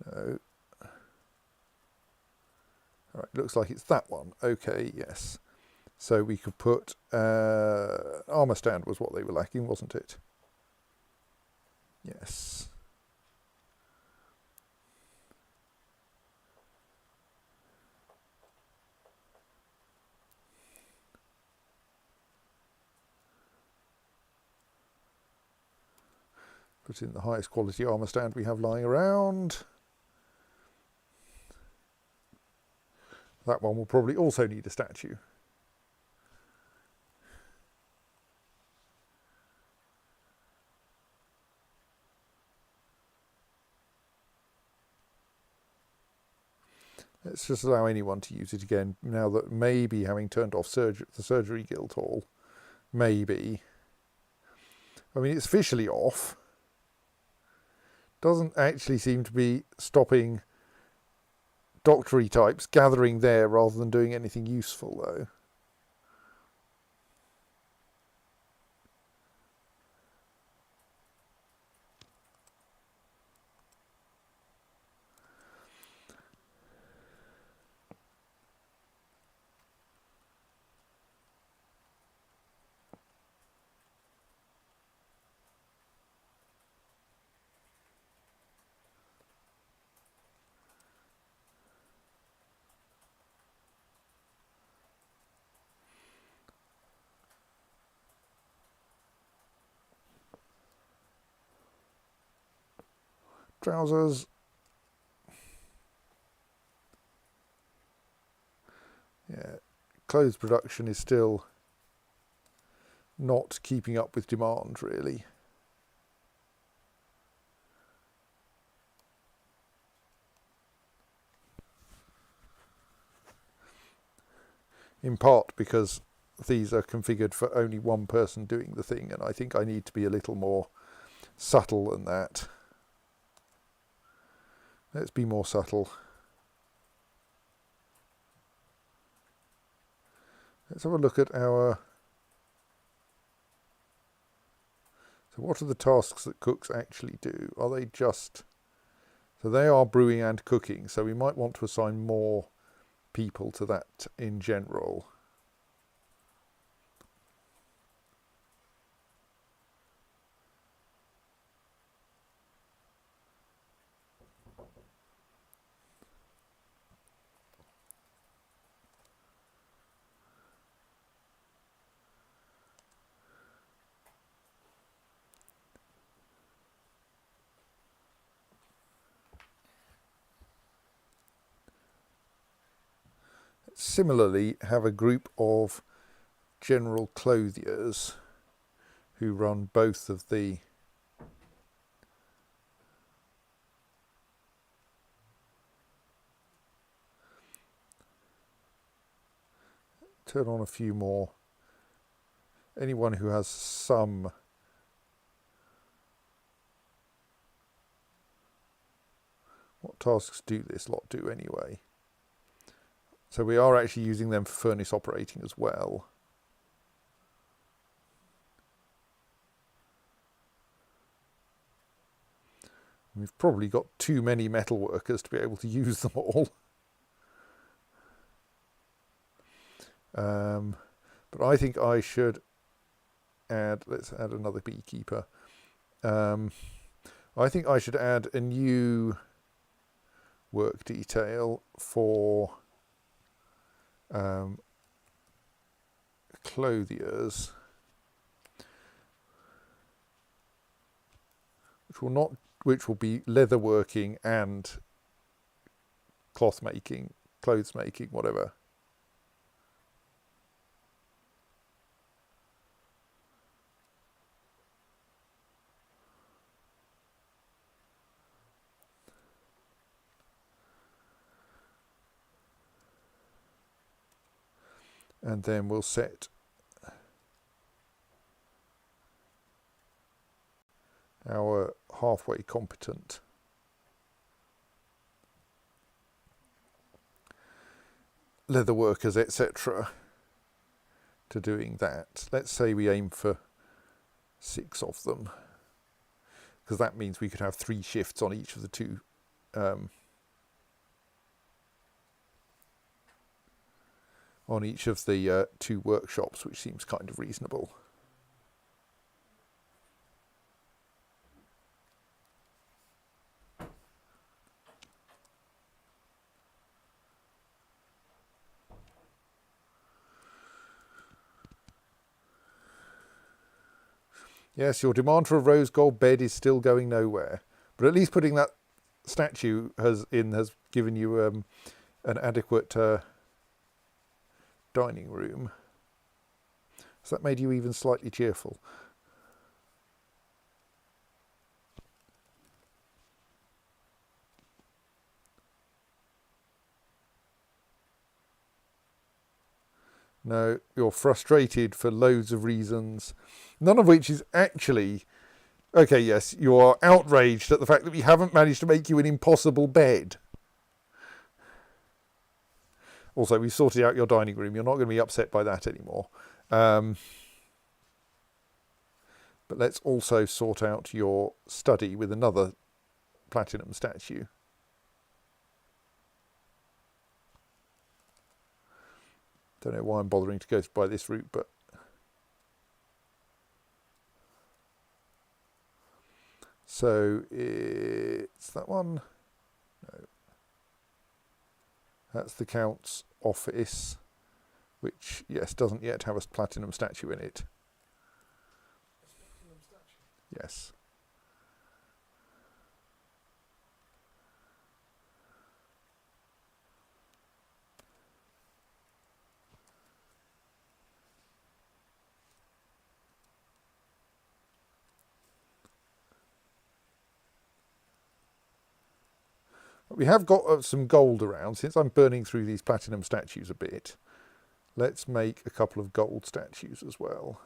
No. All right, looks like it's that one. Okay, yes. So we could put armour stand was what they were lacking, wasn't it? Yes. Put in the highest quality armour stand we have lying around. That one will probably also need a statue. Let's just allow anyone to use it again, now that maybe having turned off the Surgery Guildhall, maybe. I mean, it's officially off. Doesn't actually seem to be stopping doctory types gathering there rather than doing anything useful, though. Trousers. Yeah, clothes production is still not keeping up with demand, really. in part because these are configured for only one person doing the thing, and I think I need to be a little more subtle than that. Let's be more subtle. Let's have a look at our... So what are the tasks that cooks actually do? Are they just... So they are brewing and cooking, so we might want to assign more people to that in general. Similarly, have a group of general clothiers who run both of the turn on a few more. Anyone who has some what tasks do this lot do anyway? So we are actually using them for furnace operating as well. We've probably got too many metal workers to be able to use them all. But I think I should add, let's add another beekeeper. I think I should add a new work detail for clothiers, which will be leather working and cloth making, clothes making, whatever. And then we'll set our halfway competent leather workers, etc., to doing that. Let's say we aim for 6 of them, because that means we could have 3 shifts on each of the two on each of the 2 workshops, which seems kind of reasonable. Yes, your demand for a rose gold bed is still going nowhere, but at least putting that statue has given you an adequate dining room. Has that made you even slightly cheerful? No, you're frustrated for loads of reasons, none of which is actually... Okay, yes, you are outraged at the fact that we haven't managed to make you an impossible bed. Also, we've sorted out your dining room. You're not going to be upset by that anymore. But let's also sort out your study with another platinum statue. Don't know why I'm bothering to go by this route, but... So it's that one. No. That's the Count's office, which, yes, doesn't yet have a platinum statue in it. Platinum statue? Yes. We have got some gold around. Since I'm burning through these platinum statues a bit, let's make a couple of gold statues as well.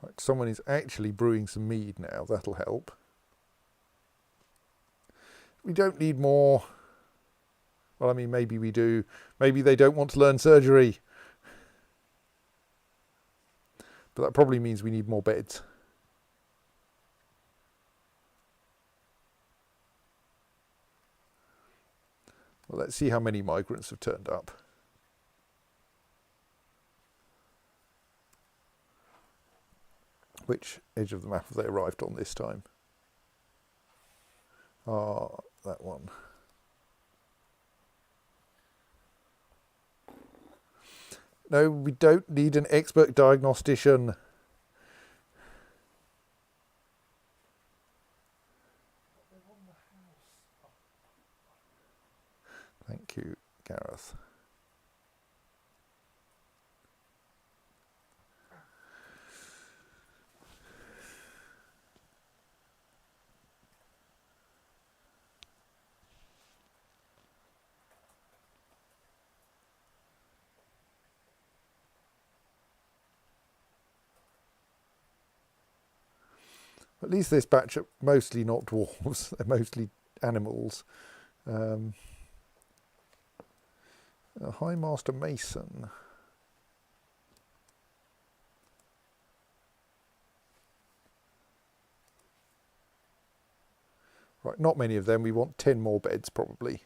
Right, someone is actually brewing some mead now, that'll help. We don't need more. Well, I mean, maybe we do. Maybe they don't want to learn surgery. But that probably means we need more beds. Well, let's see how many migrants have turned up. Which edge of the map have they arrived on this time? Ah, that one. No, we don't need an expert diagnostician. Thank you, Gareth. At least this batch are mostly not dwarves, they're mostly animals. A High Master Mason. Right, not many of them. We want 10 more beds probably.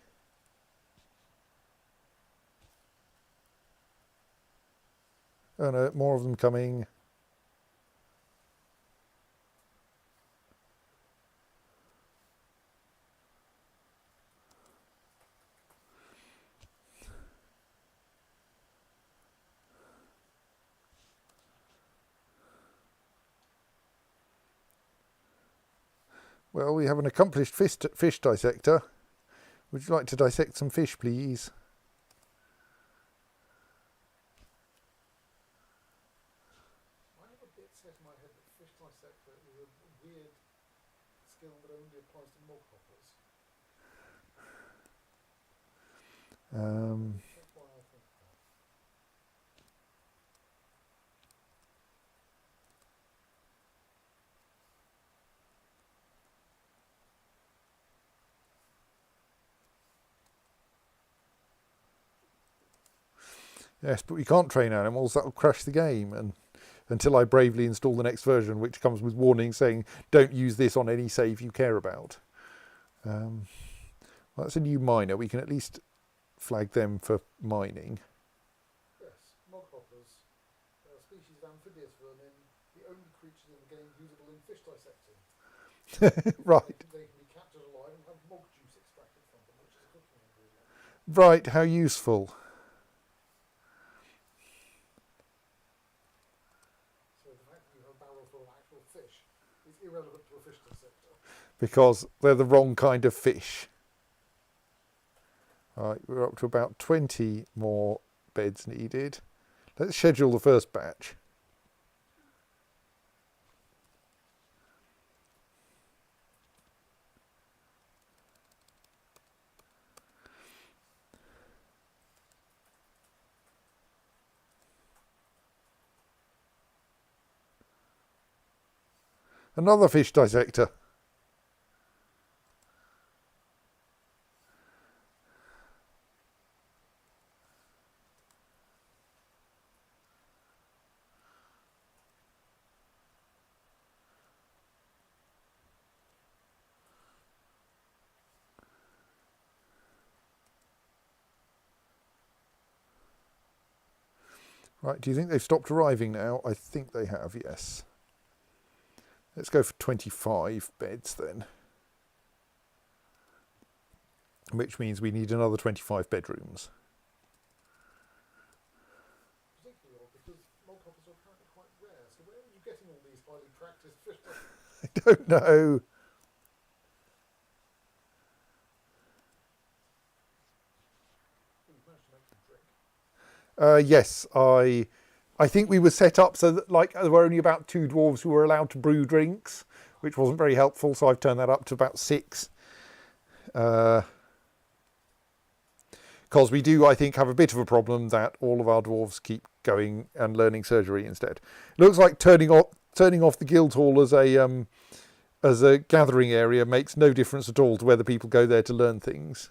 Oh no, more of them coming. Well, we have an accomplished fish dissector. Would you like to dissect some fish, please? I have a bit set in my head that fish dissector is a weird skill that only applies to mog hoppers. That's why I think that. Yes, but we can't train animals. That'll crash the game. And until I bravely install the next version, which comes with warnings saying, don't use this on any save you care about. Well, that's a new miner. We can at least flag them for mining. Yes, mog hoppers are a species of amphibious vermin, the only creatures in the game usable in fish dissecting. Right. They can be captured alive and have mog juice extracted from them, which is a cooking ingredient. Right, how useful. So the fact that you have a barrel full of actual fish is irrelevant to a fish dissector. Because they're the wrong kind of fish. Right, we're up to about 20 more beds needed. Let's schedule the first batch. Another fish dissector. Right, do you think they've stopped arriving now? I think they have, yes. Let's go for 25 beds then. Which means we need another 25 bedrooms. Particularly odd because mog hoppers are apparently quite rare. So where are you getting all these highly practiced fish dissectors? I don't know. Yes, I think we were set up so that like there were only about 2 dwarves who were allowed to brew drinks, which wasn't very helpful. So I've turned that up to about 6. Because we do, I think, have a bit of a problem that all of our dwarves keep going and learning surgery instead. It looks like turning off the guild hall as a gathering area makes no difference at all to whether people go there to learn things.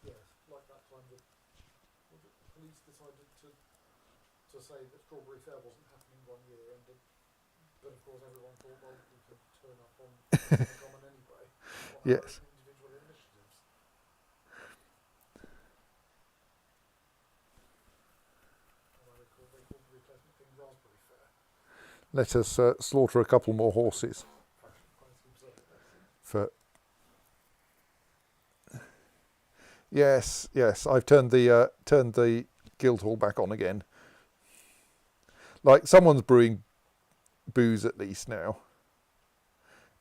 Yes, like that time that was it, the police decided to say that Strawberry Fair wasn't happening one year, and but of course everyone thought, well, we could turn up on the common anyway, on our Yes. own individual initiatives. And I recall they called the replacement thing Raspberry Fair. Let us slaughter a couple more horses Quite absurd. for. Yes, I've turned the guild hall back on again. Like someone's brewing booze at least now,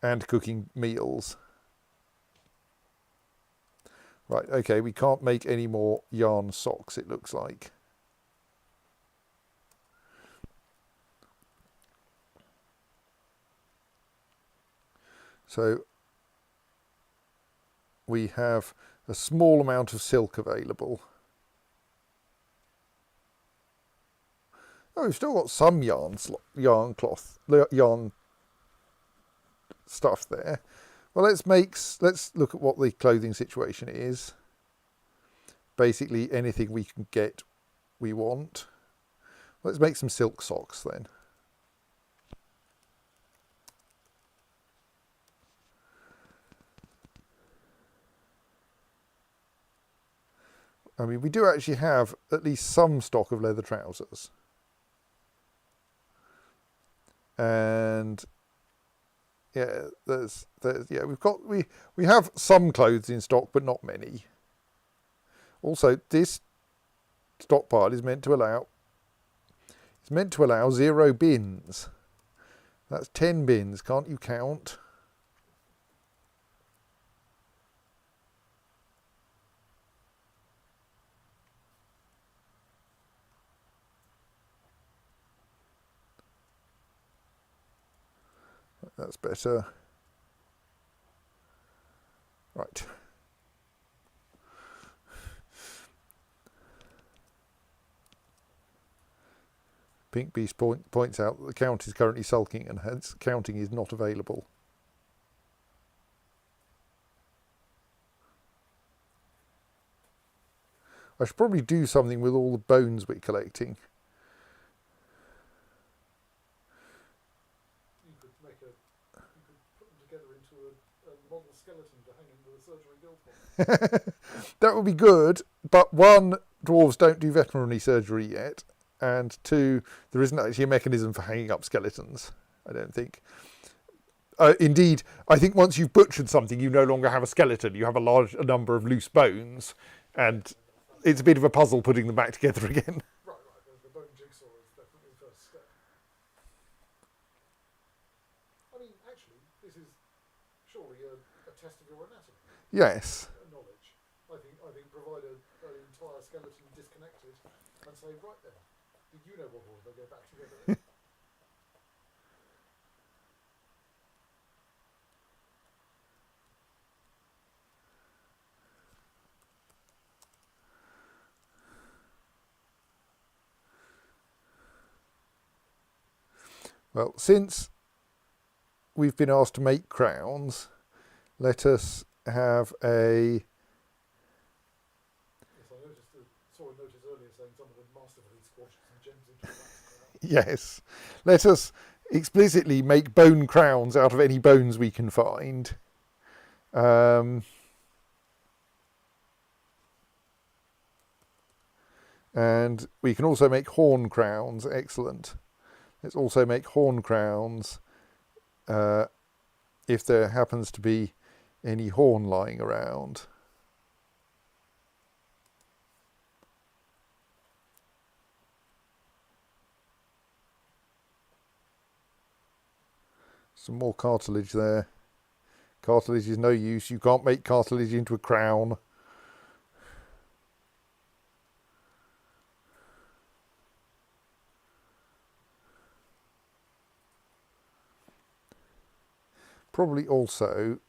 and cooking meals. Right, okay, we can't make any more yarn socks, it looks like. So we have a small amount of silk available. Oh, we've still got some yarn stuff there. Well, let's look at what the clothing situation is. Basically, anything we can get, we want. Let's make some silk socks then. I mean, we do actually have at least some stock of leather trousers. And yeah, we have some clothes in stock, but not many. Also, this stockpile is meant to allow 0 bins. That's 10 bins. Can't you count? That's better. Right. Pink Beast points out that the count is currently sulking and hence counting is not available. I should probably do something with all the bones we're collecting. You could put them together into a model skeleton to hang in the surgery guild hall. That would be good, but 1, dwarves don't do veterinary surgery yet, and 2, there isn't actually a mechanism for hanging up skeletons, I don't think. Indeed, I think once you've butchered something, you no longer have a skeleton. You have a large number of loose bones, and it's a bit of a puzzle putting them back together again. Right. The bone jigsaw is definitely the first step. I mean, actually, this is surely a test of your anatomy. Yes. Knowledge. I think provide an entire skeleton disconnected and say, right then, do you know what order they go back together in? Well, since we've been asked to make crowns, let us have a... Yes, I saw a notice earlier saying someone had masterfully squashed some gems into a wax crown. Yes. Let us explicitly make bone crowns out of any bones we can find. And we can also make horn crowns. Excellent. Let's also make horn crowns if there happens to be any horn lying around. Some more cartilage there. Cartilage is no use. You can't make cartilage into a crown. Probably also,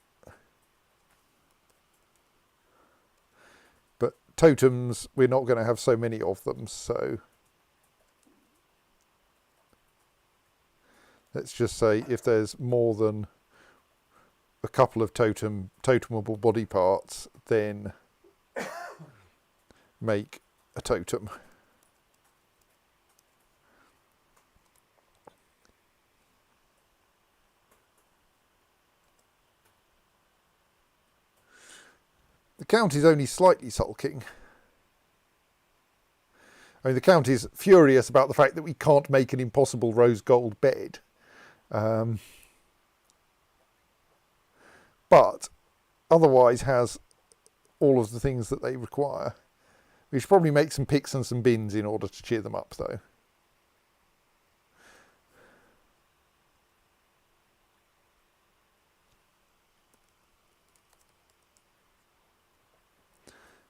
but totems, we're not going to have so many of them, so let's just say if there's more than a couple of totemable body parts, then make a totem. The Count is only slightly sulking. I mean, the Count is furious about the fact that we can't make an impossible rose gold bed. But otherwise has all of the things that they require. We should probably make some picks and some bins in order to cheer them up, though.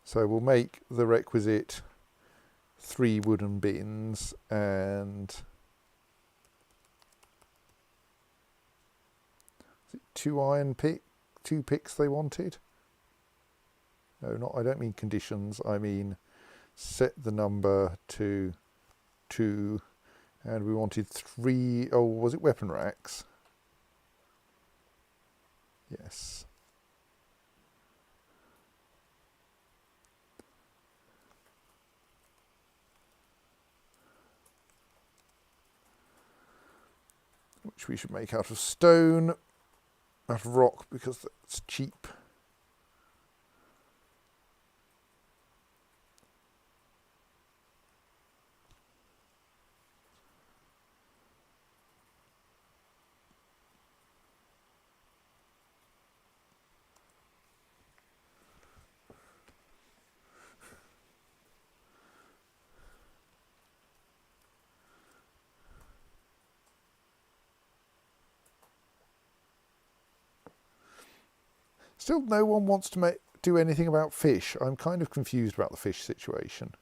So we'll make the requisite 3 wooden bins and 2 picks they wanted. No, I don't mean conditions. I mean set the number to 2, and we wanted 3. Oh, was it weapon racks? Yes. Which we should make out of stone, out of rock, because that's cheap. Still, no one wants to do anything about fish. I'm kind of confused about the fish situation.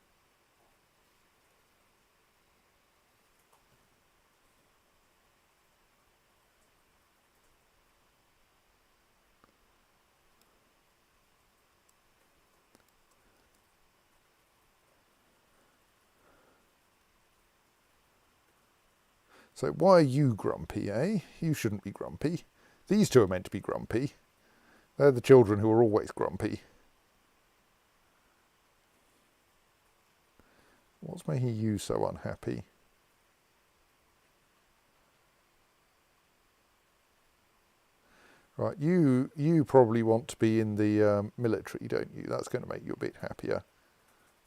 So why are you grumpy, eh? You shouldn't be grumpy. These two are meant to be grumpy. They're the children who are always grumpy. What's making you so unhappy? Right, you probably want to be in the military, don't you? That's going to make you a bit happier.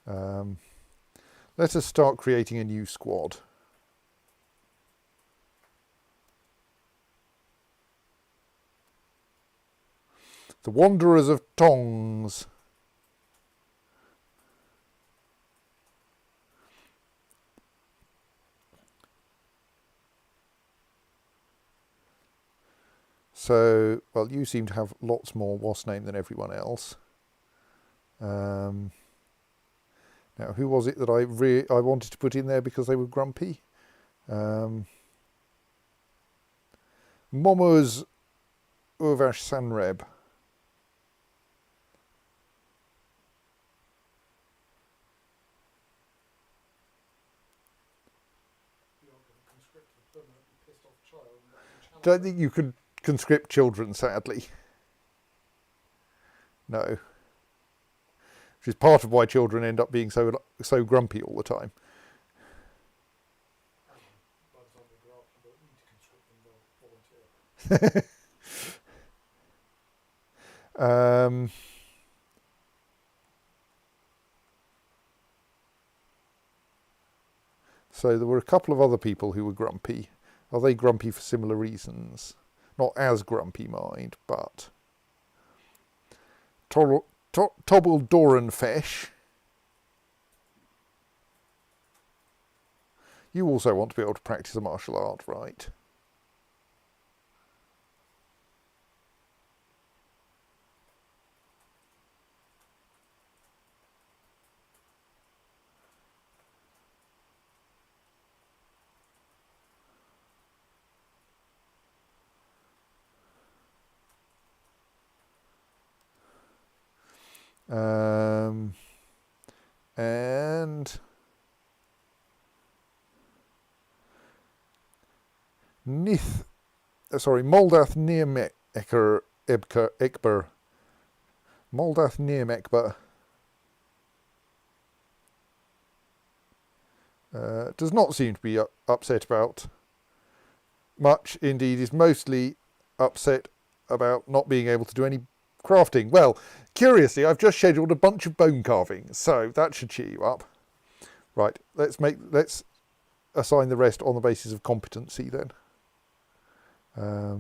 Let us start creating a new squad. The Wanderers of Tongs. So, well, you seem to have lots more wasp name than everyone else. Now, who was it that I wanted to put in there because they were grumpy? Momos Urvash Sanreb. Don't think you could conscript children, sadly. No. Which is part of why children end up being so grumpy all the time. So there were a couple of other people who were grumpy. Are they grumpy for similar reasons? Not as grumpy, mind, but Tobble Doranfesh. You also want to be able to practice a martial art, right? And Moldath Ekber. Moldath Ekber. Does not seem to be upset about much. Indeed, is mostly upset about not being able to do any crafting. Well, curiously, I've just scheduled a bunch of bone carving, so that should cheer you up. Right, let's assign the rest on the basis of competency then. I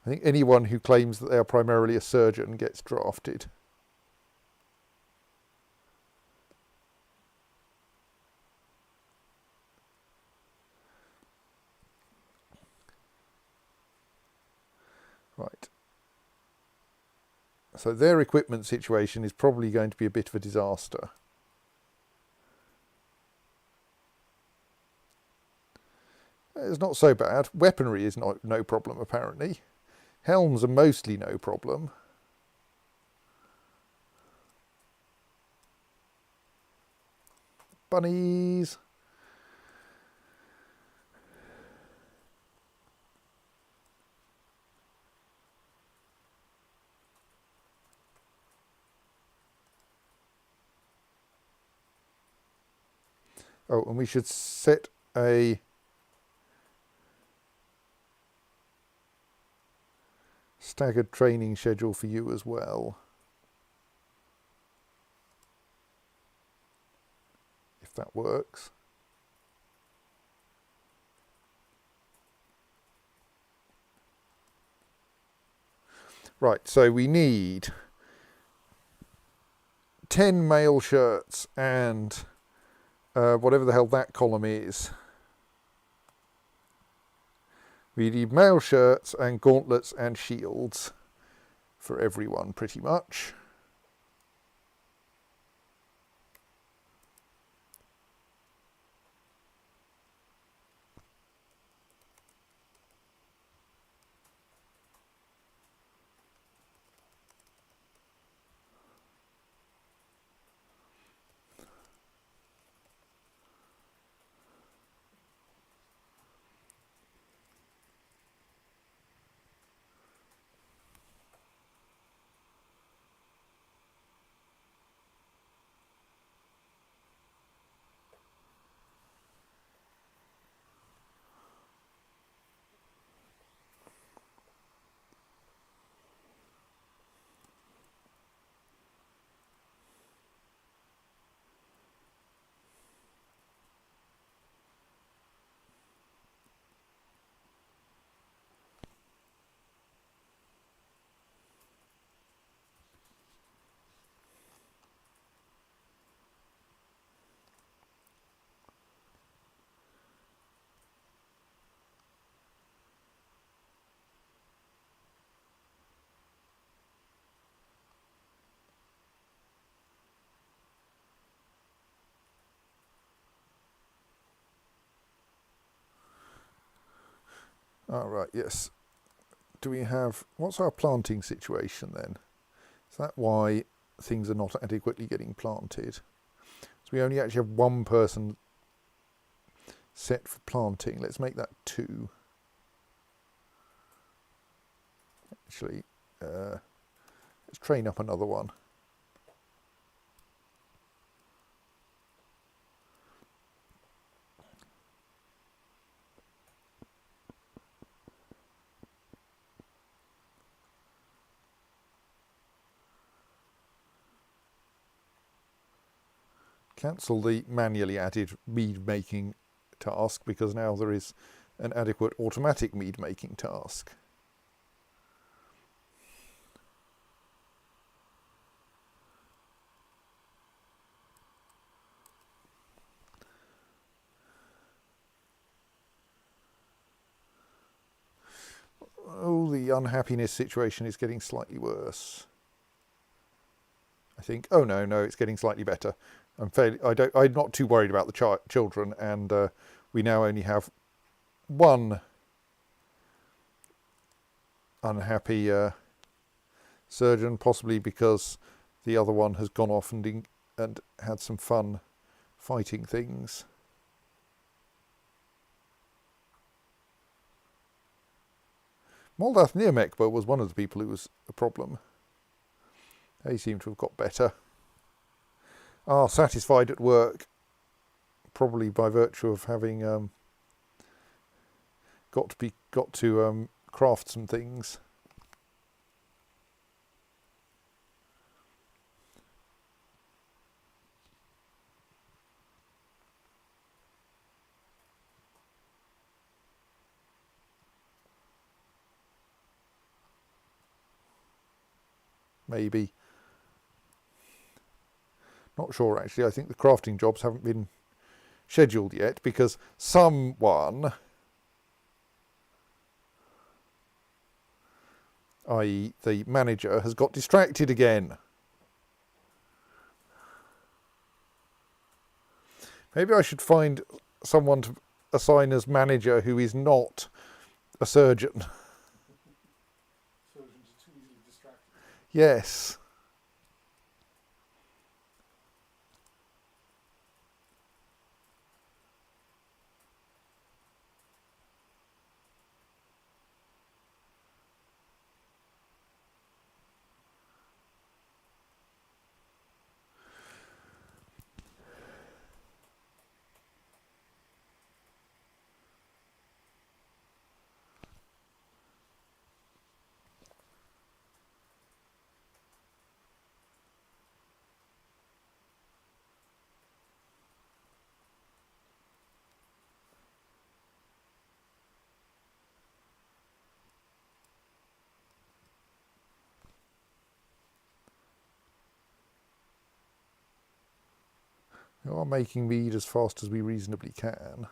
think anyone who claims that they are primarily a surgeon gets drafted. Right. So their equipment situation is probably going to be a bit of a disaster. It's not so bad. Weaponry is no problem, apparently. Helms are mostly no problem. Bunnies. Oh, and we should set a staggered training schedule for you as well. If that works. Right, so we need 10 mail shirts and whatever the hell that column is. We need mail shirts and gauntlets and shields for everyone, pretty much. All right, yes. Do we have, what's our planting situation then? Is that why things are not adequately getting planted? So we only actually have one person set for planting. Let's make that 2. Actually, let's train up another one. Cancel the manually added mead making task because now there is an adequate automatic mead making task. Oh, the unhappiness situation is getting slightly worse. I think. Oh no, it's getting slightly better. I'm not too worried about the children, and we now only have one unhappy surgeon, possibly because the other one has gone off and had some fun fighting things. Moldath Nearmekba was one of the people who was a problem. They seem to have got better. Are satisfied at work, probably by virtue of having got to craft some things. Maybe. Not sure actually. I think the crafting jobs haven't been scheduled yet because someone, i.e. the manager, has got distracted again. Maybe I should find someone to assign as manager who is not a surgeon. Surgeons are too easily distracted. Yes. We are making mead as fast as we reasonably can.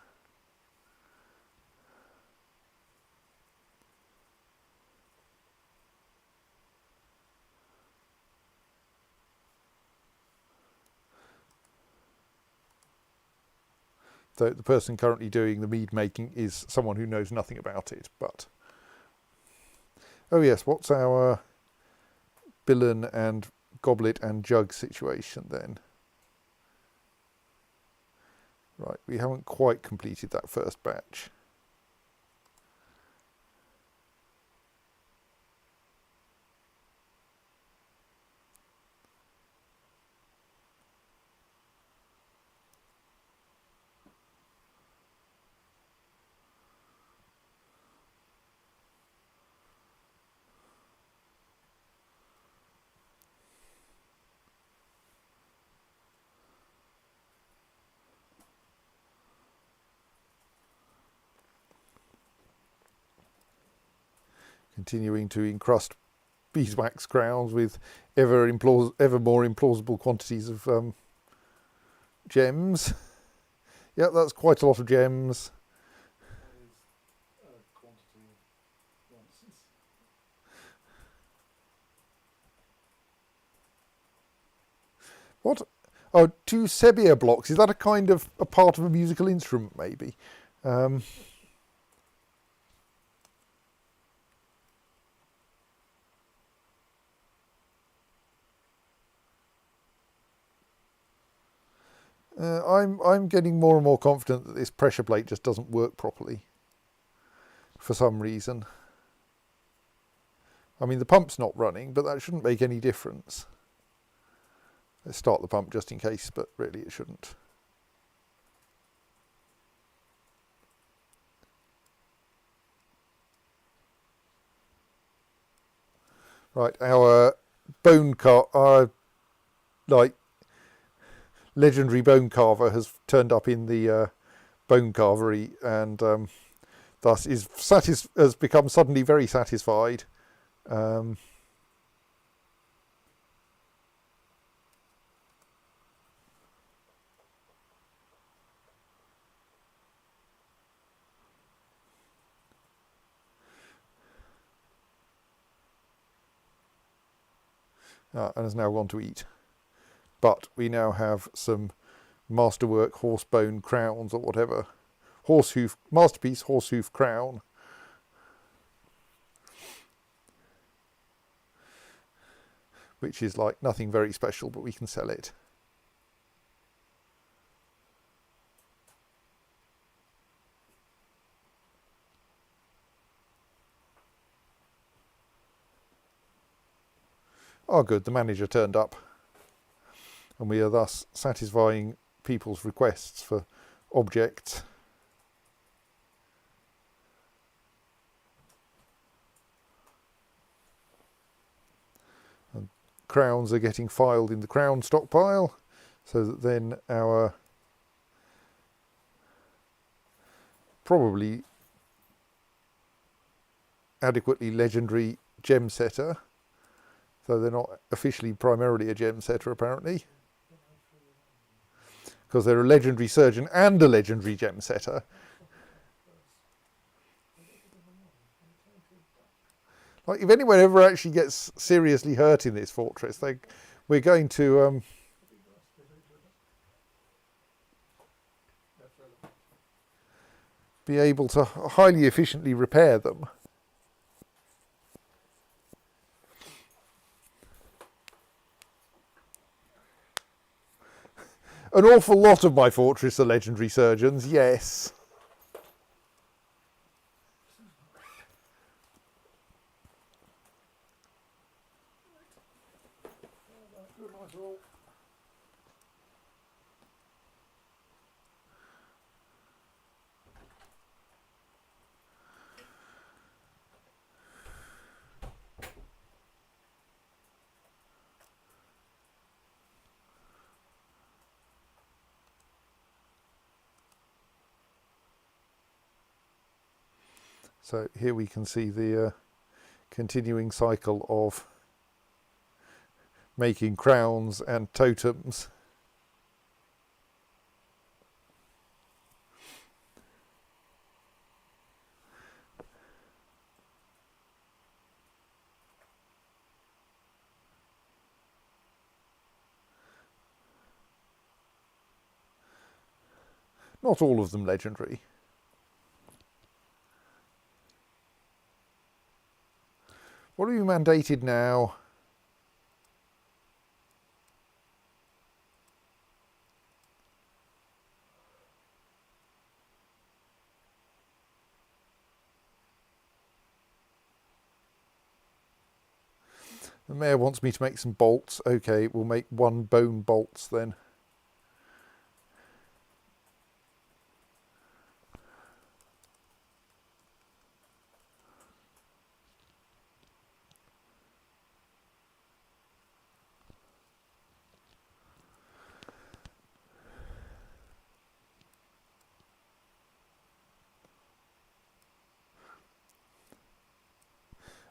Though the person currently doing the mead making is someone who knows nothing about it, but... Oh yes, what's our billen and goblet and jug situation then? Right, we haven't quite completed that first batch. Continuing to encrust beeswax crowns with ever more implausible quantities of gems. Yep, that's quite a lot of gems. That is a quantity of nonsense. What? Oh, 2 sebia blocks. Is that a kind of a part of a musical instrument, maybe? I'm getting more and more confident that this pressure plate just doesn't work properly for some reason. I mean, the pump's not running, but that shouldn't make any difference. Let's start the pump just in case, but really it shouldn't. Right, our our legendary bone carver has turned up in the bone carvery, and thus has become suddenly very satisfied. And has now gone to eat. But we now have some masterwork horsebone crowns or whatever. Masterpiece horsehoof crown. which is like nothing very special, but we can sell it. Oh good, the manager turned up, and we are thus satisfying people's requests for objects. And crowns are getting filed in the crown stockpile, so that then our probably adequately legendary gem setter, though they're not officially primarily a gem setter apparently, because they're a legendary surgeon and a legendary gem setter. Like, if anyone ever actually gets seriously hurt in this fortress, we're going to be able to highly efficiently repair them. An awful lot of my fortress are legendary surgeons, yes. Good night all. So here we can see the continuing cycle of making crowns and totems. Not all of them legendary. What have you mandated now? The mayor wants me to make some bolts. Okay, we'll make 1 bone bolts then.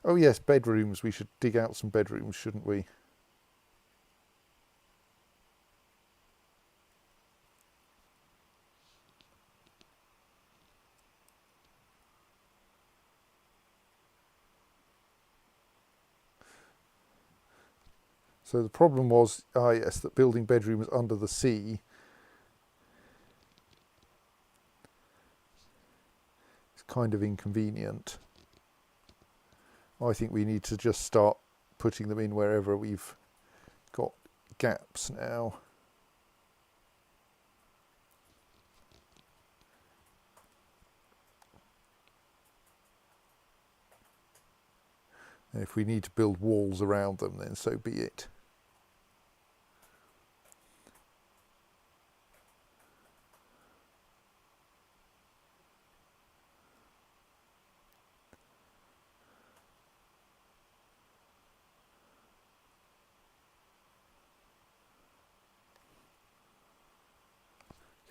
Oh yes, bedrooms. We should dig out some bedrooms, shouldn't we? So the problem was, yes, that building bedrooms under the sea is kind of inconvenient. I think we need to just start putting them in wherever we've got gaps now. And if we need to build walls around them, then so be it.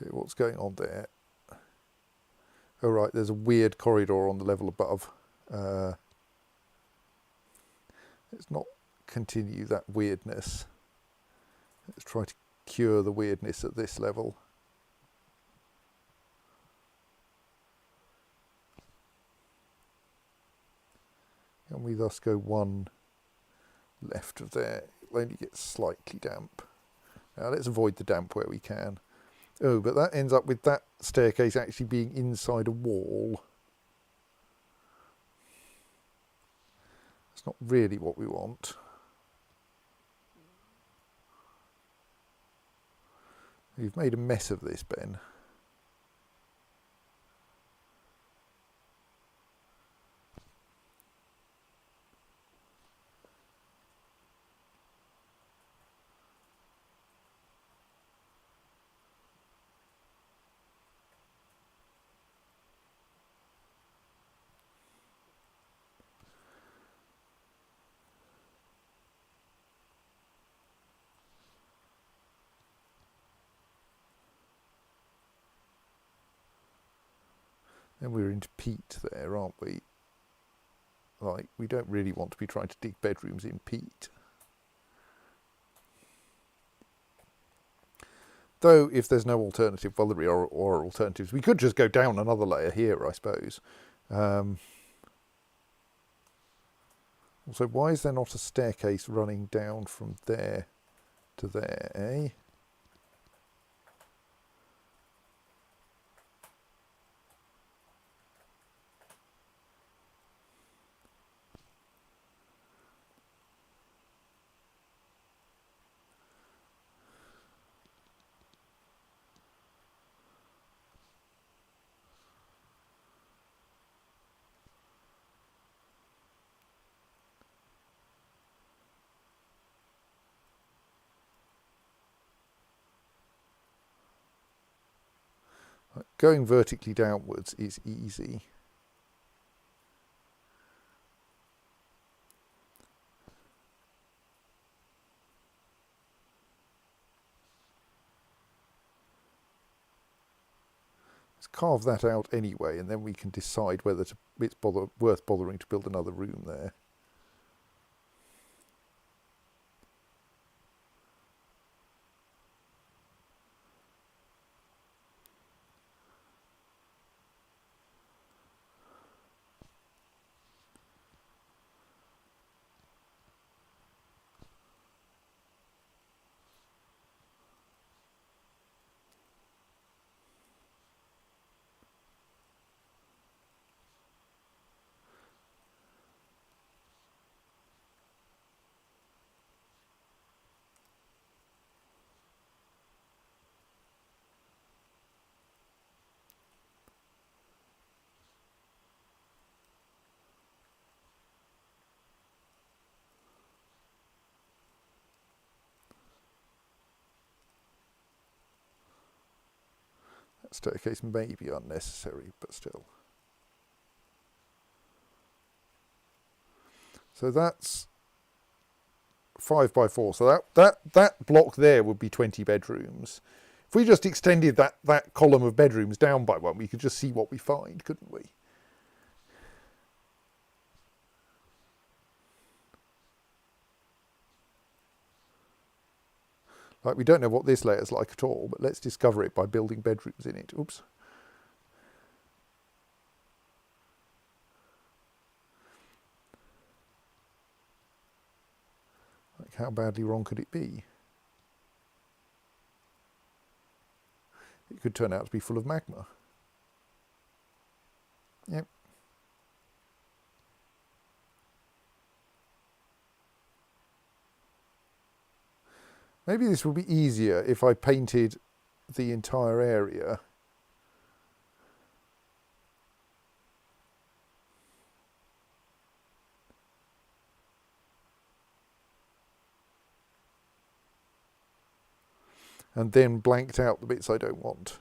Okay, what's going on there? Oh right, there's a weird corridor on the level above. Let's not continue that weirdness. Let's try to cure the weirdness at this level. And we thus go 1 left of there. It'll only get slightly damp. Now let's avoid the damp where we can. Oh, but that ends up with that staircase actually being inside a wall. It's not really what we want. You've made a mess of this, Ben. And we're into peat there, aren't we? Like, we don't really want to be trying to dig bedrooms in peat. Though, if there's no alternative, well, there are alternatives. We could just go down another layer here, I suppose. Also, why is there not a staircase running down from there to there, eh? Going vertically downwards is easy. Let's carve that out anyway, and then we can decide whether it's worth bothering to build another room there. That staircase may be unnecessary, but still. So that's 5 by 4. So that block there would be 20 bedrooms. If we just extended that column of bedrooms down by one, we could just see what we find, couldn't we? Like, we don't know what this layer's like at all, but let's discover it by building bedrooms in it. Oops. Like, how badly wrong could it be? It could turn out to be full of magma. Yep. Maybe this would be easier if I painted the entire area. And then blanked out the bits I don't want.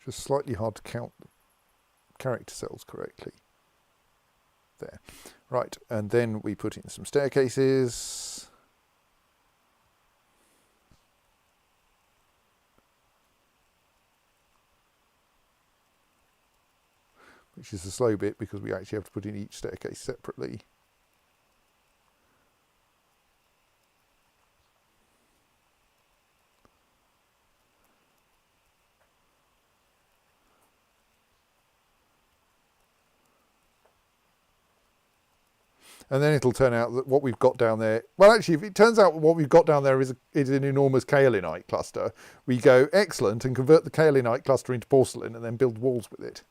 Just slightly hard to count the character cells correctly. There. Right, and then we put in some staircases. Which is the slow bit because we actually have to put in each staircase separately. And then it'll turn out that what we've got down there, well, actually, if it turns out what we've got down there is an enormous kaolinite cluster, we go, excellent, and convert the kaolinite cluster into porcelain and then build walls with it.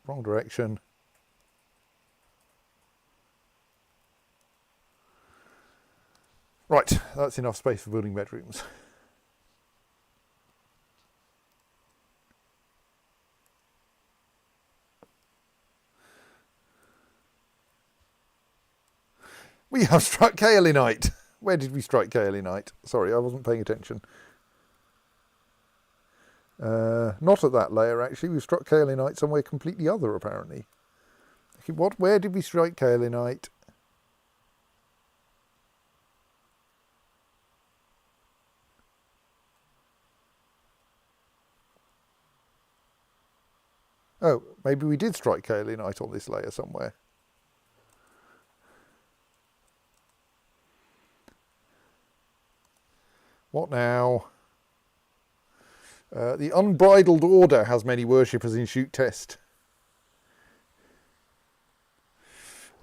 Wrong direction. Right, that's enough space for building bedrooms. We have struck kaolinite. Where did we strike kaolinite? Sorry, I wasn't paying attention. Not at that layer, actually. We've struck kaolinite somewhere completely other, apparently. Okay, where did we strike kaolinite? Oh, maybe we did strike kaolinite on this layer somewhere. What now? The Unbridled Order has many worshippers in shoot test.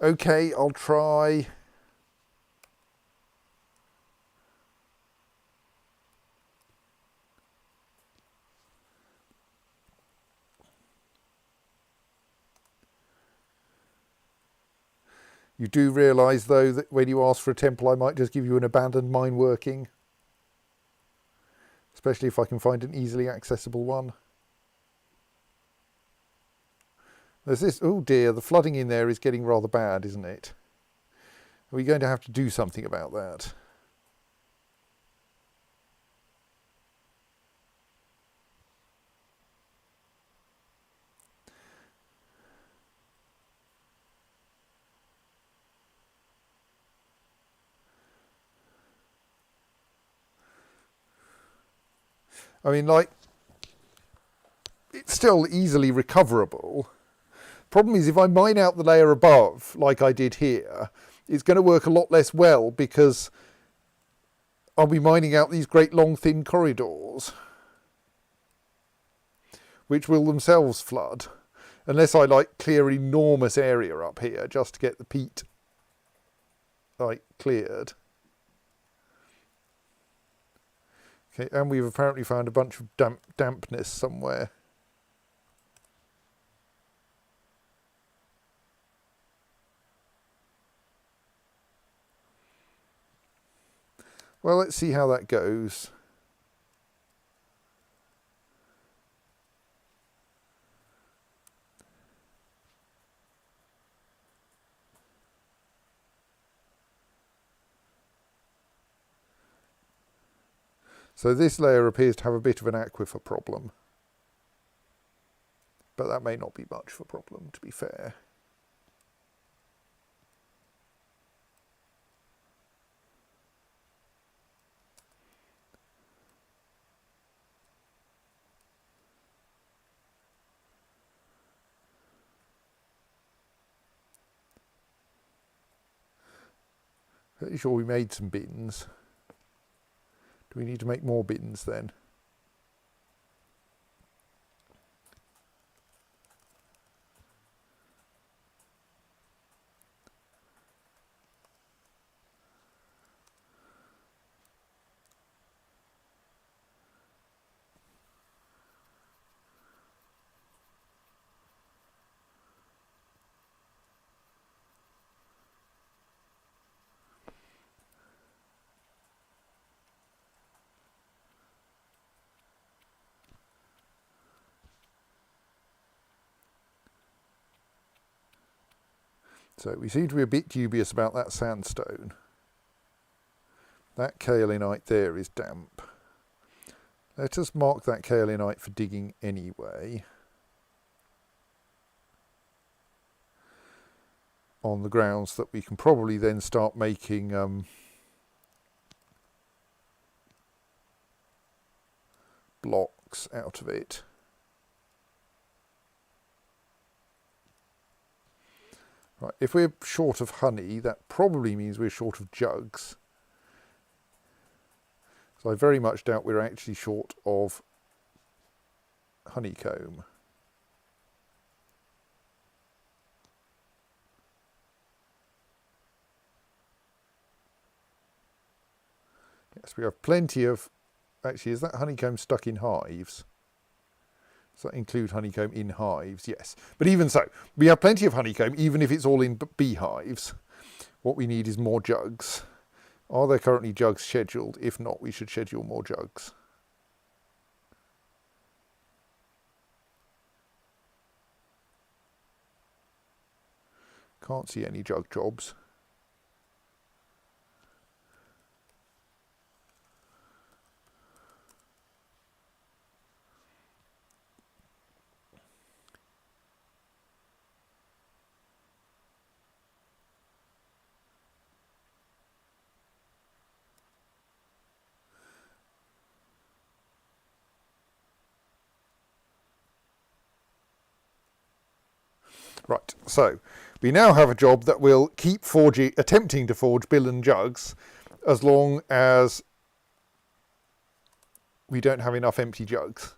Okay, I'll try. You do realise, though, that when you ask for a temple, I might just give you an abandoned mine working. Especially if I can find an easily accessible one. There's this, oh dear, the flooding in there is getting rather bad, isn't it? Are we going to have to do something about that? I mean, like, it's still easily recoverable. Problem is, if I mine out the layer above, like I did here, it's going to work a lot less well because I'll be mining out these great long thin corridors, which will themselves flood, unless I like clear an enormous area up here just to get the peat like cleared. Okay, and we've apparently found a bunch of dampness somewhere. Well, let's see how that goes. So this layer appears to have a bit of an aquifer problem. But that may not be much of a problem, to be fair. Pretty sure we made some bins. Do we need to make more bins then? So we seem to be a bit dubious about that sandstone. That kaolinite there is damp. Let us mark that kaolinite for digging anyway. On the grounds that we can probably then start making blocks out of it. Right, if we're short of honey, that probably means we're short of jugs. So I very much doubt we're actually short of honeycomb. Yes, we have plenty of... Actually, is that honeycomb stuck in hives? Does that include honeycomb in hives? Yes. But even so, we have plenty of honeycomb, even if it's all in beehives. What we need is more jugs. Are there currently jugs scheduled? If not, we should schedule more jugs. Can't see any jug jobs. Right, so we now have a job that will keep attempting to forge bill and jugs as long as we don't have enough empty jugs.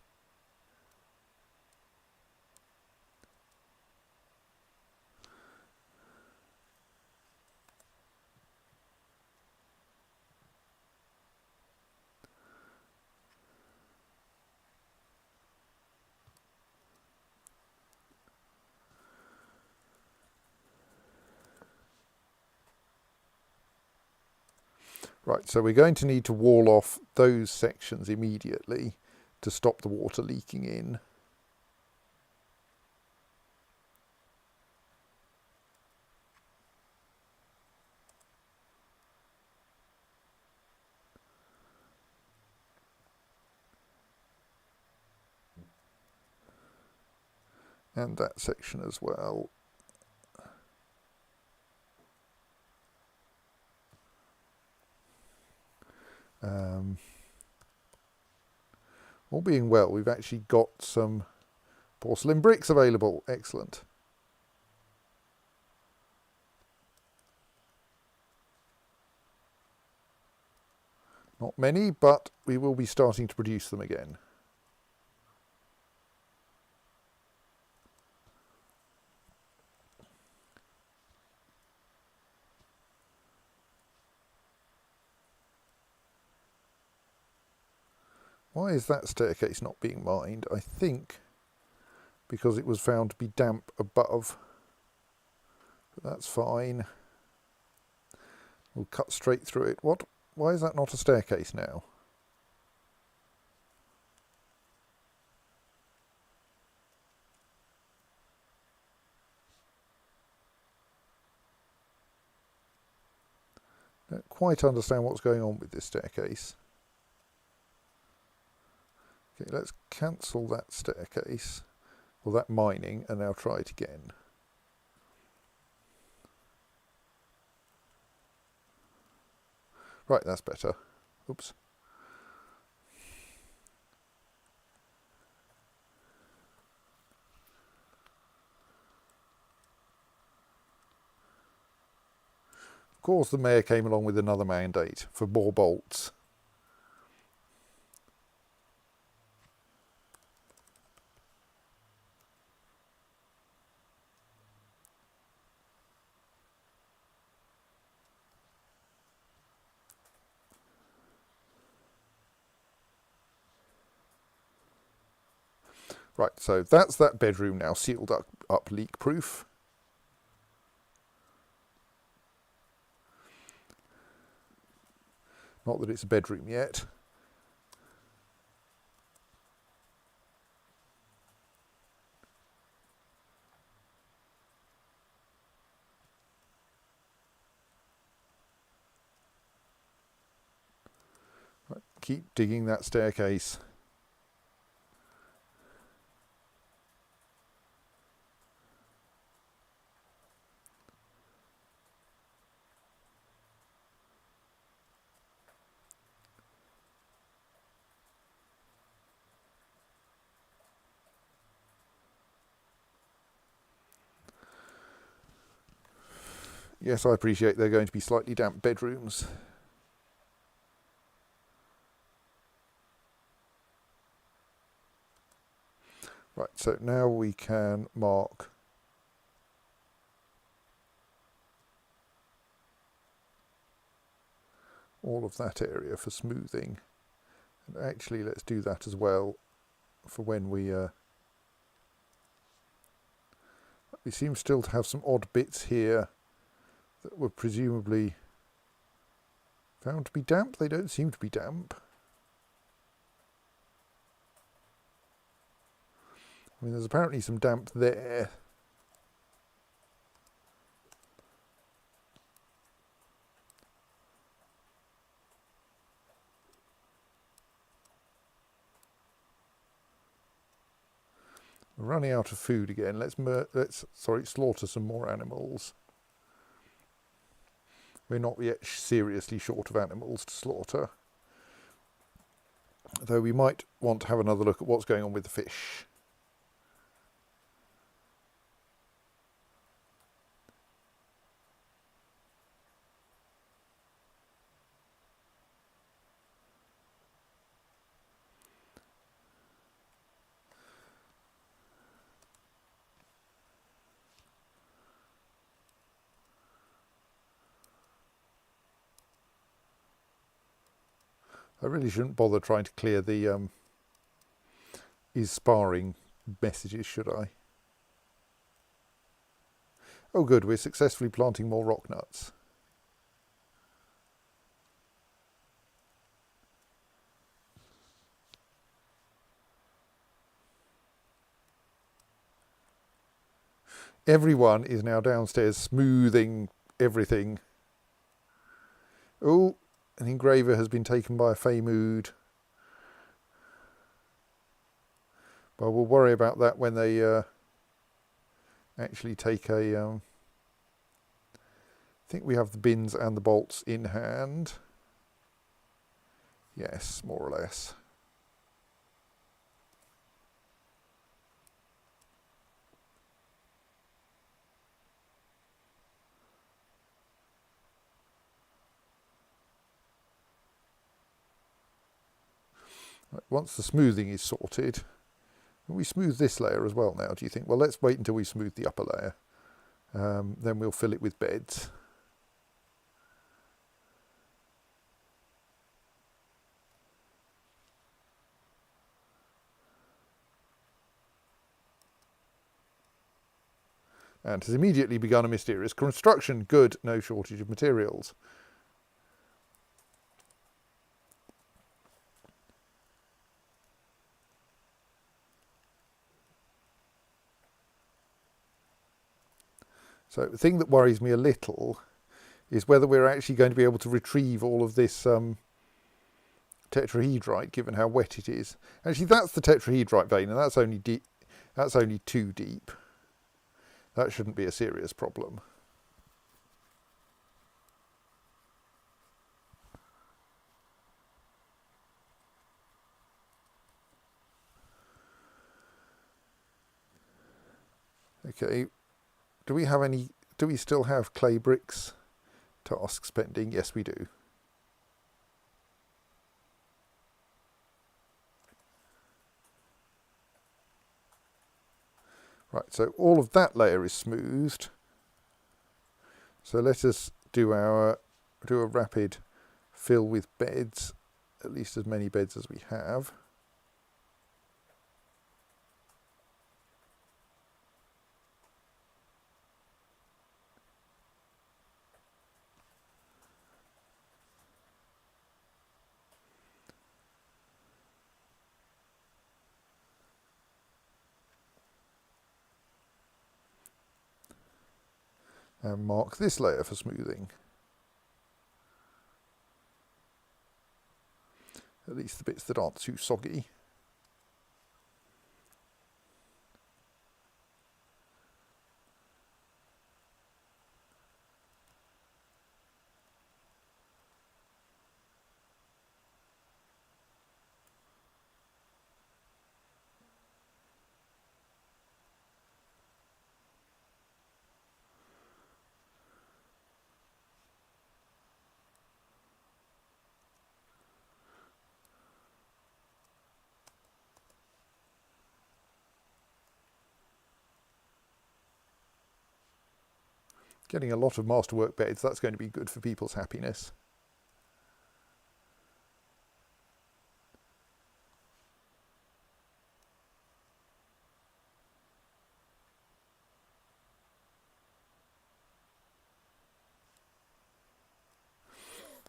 Right, so we're going to need to wall off those sections immediately to stop the water leaking in. And that section as well. All being well, we've actually got some porcelain bricks available. Excellent. Not many, but we will be starting to produce them again. Why is that staircase not being mined? I think because it was found to be damp above. But that's fine. We'll cut straight through it. What? Why is that not a staircase now? Don't quite understand what's going on with this staircase. Okay, let's cancel that staircase, or that mining, and now try it again. Right, that's better. Oops. Of course, the mayor came along with another mandate for more bolts. Right, so that's that bedroom now sealed up leak proof. Not that it's a bedroom yet. Right, keep digging that staircase. Yes, I appreciate they're going to be slightly damp bedrooms. Right, so now we can mark all of that area for smoothing. And actually, let's do that as well for when we seem still to have some odd bits here that were presumably found to be damp. They don't seem to be damp. I mean, there's apparently some damp there. We're running out of food again. Let's slaughter some more animals. We're not yet seriously short of animals to slaughter, though we might want to have another look at what's going on with the fish. I really shouldn't bother trying to clear the is sparring messages, should I? Oh good, we're successfully planting more rock nuts. Everyone is now downstairs smoothing everything. Oh, an engraver has been taken by a fey mood. But we'll worry about that when they actually take a... I think we have the bins and the bolts in hand. Yes, more or less. Right, once the smoothing is sorted, we smooth this layer as well now, do you think? Well, let's wait until we smooth the upper layer. Then we'll fill it with beds. And has immediately begun a mysterious construction. Good, no shortage of materials. So the thing that worries me a little is whether we're actually going to be able to retrieve all of this tetrahedrite, given how wet it is. Actually, that's the tetrahedrite vein, and that's only deep. That's only 2 deep. That shouldn't be a serious problem. Okay, do we still have clay bricks tasks pending? Yes, we do. Right, so all of that layer is smoothed. So let us do a rapid fill with beds, at least as many beds as we have. And mark this layer for smoothing. At least the bits that aren't too soggy. Getting a lot of masterwork beds, that's going to be good for people's happiness.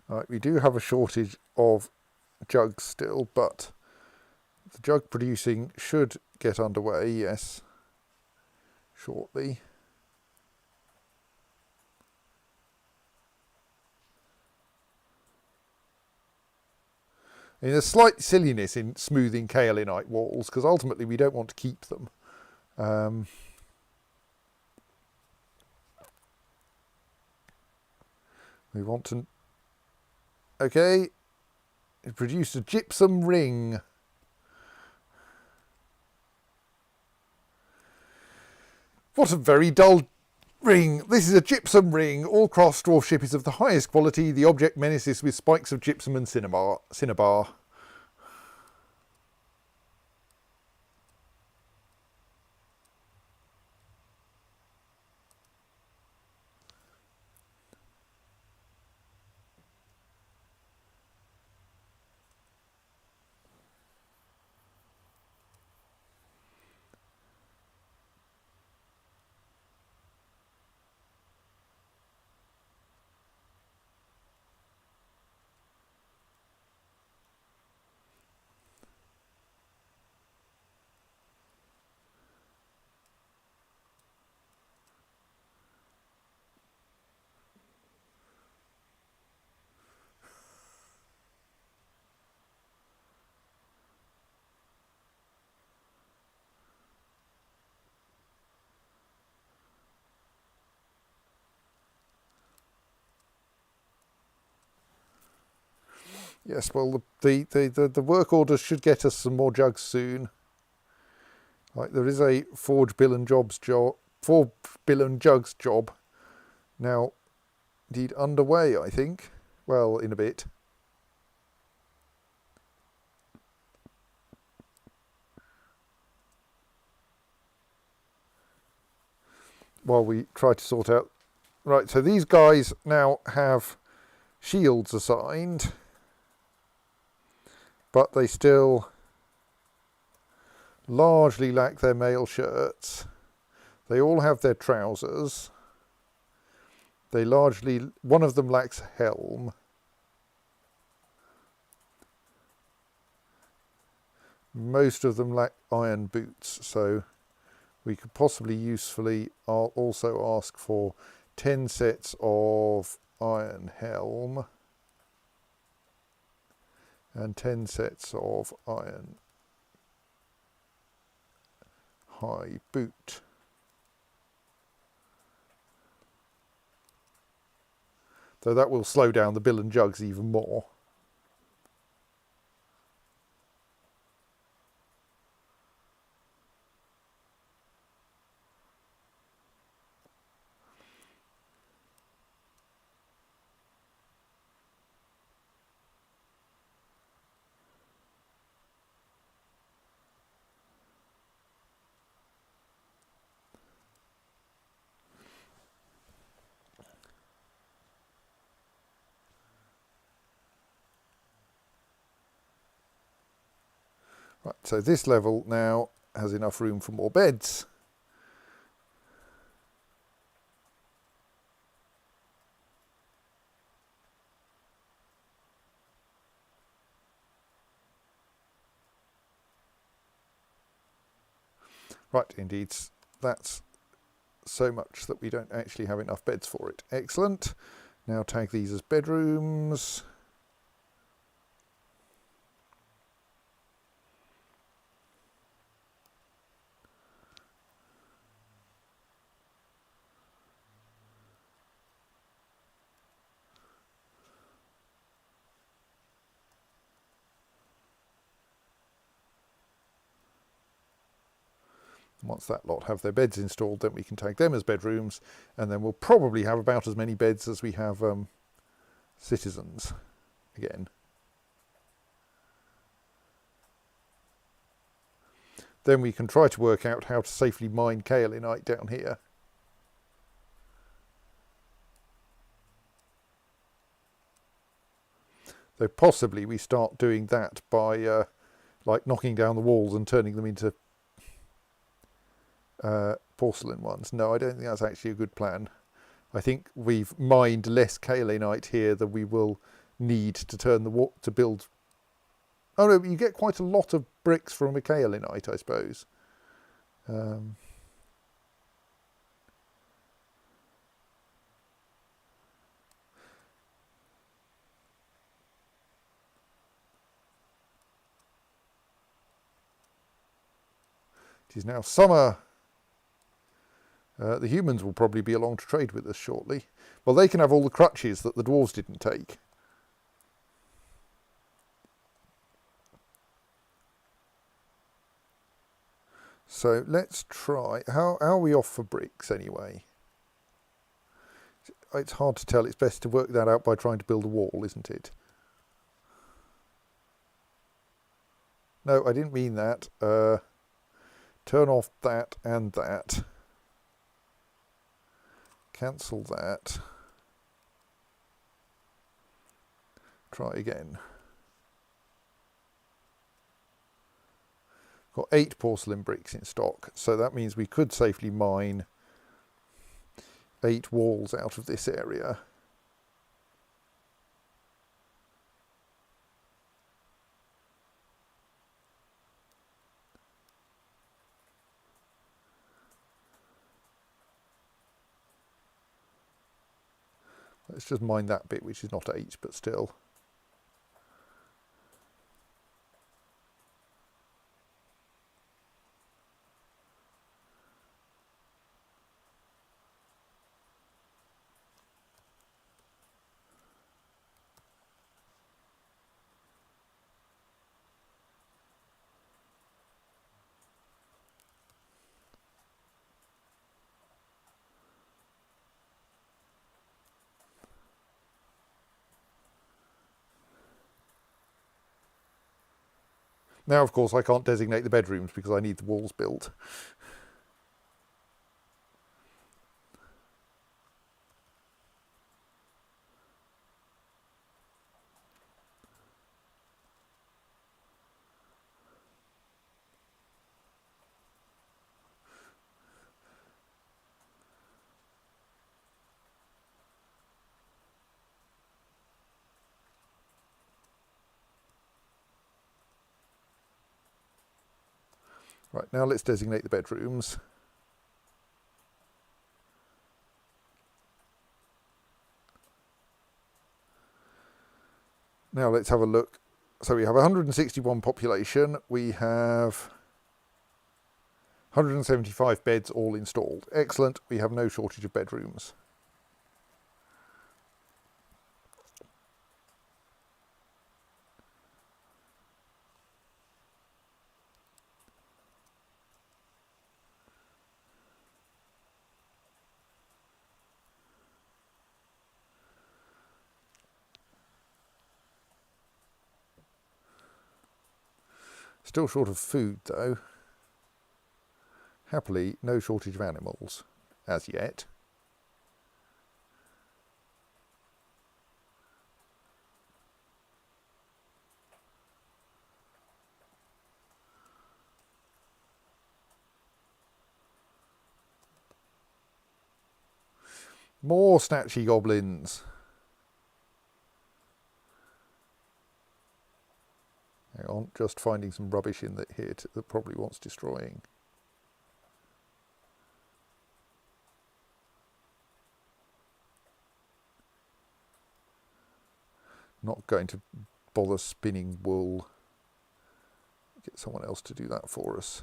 Right, we do have a shortage of jugs still, but the jug producing should get underway, yes, shortly. And there's slight silliness in smoothing kaolinite walls, because ultimately we don't want to keep them. We want to... Okay, it produced a gypsum ring. What a very dull ring. This is a gypsum ring. All craft dwarf ship is of the highest quality. The object menaces with spikes of gypsum and cinnabar. Yes, well, the work orders should get us some more jugs soon. Like, there is a forge bill and jugs job now, indeed underway, I think. Well, in a bit. While we try to sort out... Right, so these guys now have shields assigned, but they still largely lack their mail shirts. They all have their trousers. They largely... One of them lacks a helm. Most of them lack iron boots, so we could possibly usefully also ask for 10 sets of iron helm and 10 sets of iron high boot. Though that will slow down the bill and jugs even more. Right, so this level now has enough room for more beds. Right, indeed, that's so much that we don't actually have enough beds for it. Excellent. Now tag these as bedrooms. Once that lot have their beds installed, then we can tag them as bedrooms, and then we'll probably have about as many beds as we have citizens again. Then we can try to work out how to safely mine kaolinite down here. Though possibly we start doing that by like knocking down the walls and turning them into porcelain ones. No, I don't think that's actually a good plan. I think we've mined less kaolinite here than we will need to turn the to build. Oh no, but you get quite a lot of bricks from a kaolinite, I suppose. It is now summer. The humans will probably be along to trade with us shortly. Well, they can have all the crutches that the dwarves didn't take. So let's try. How are we off for bricks anyway? It's hard to tell. It's best to work that out by trying to build a wall, isn't it? No, I didn't mean that. Turn off that and that. Cancel that. Try again. Got 8 porcelain bricks in stock, so that means we could safely mine 8 walls out of this area. Let's just mine that bit, which is not 8, but still. Now, of course, I can't designate the bedrooms because I need the walls built. Right, now let's designate the bedrooms. Now let's have a look. So we have 161 population. We have 175 beds all installed. Excellent. We have no shortage of bedrooms. Still short of food though. Happily, no shortage of animals as yet. More snatchy goblins. Hang on, just finding some rubbish in here that probably wants destroying. Not going to bother spinning wool. Get someone else to do that for us.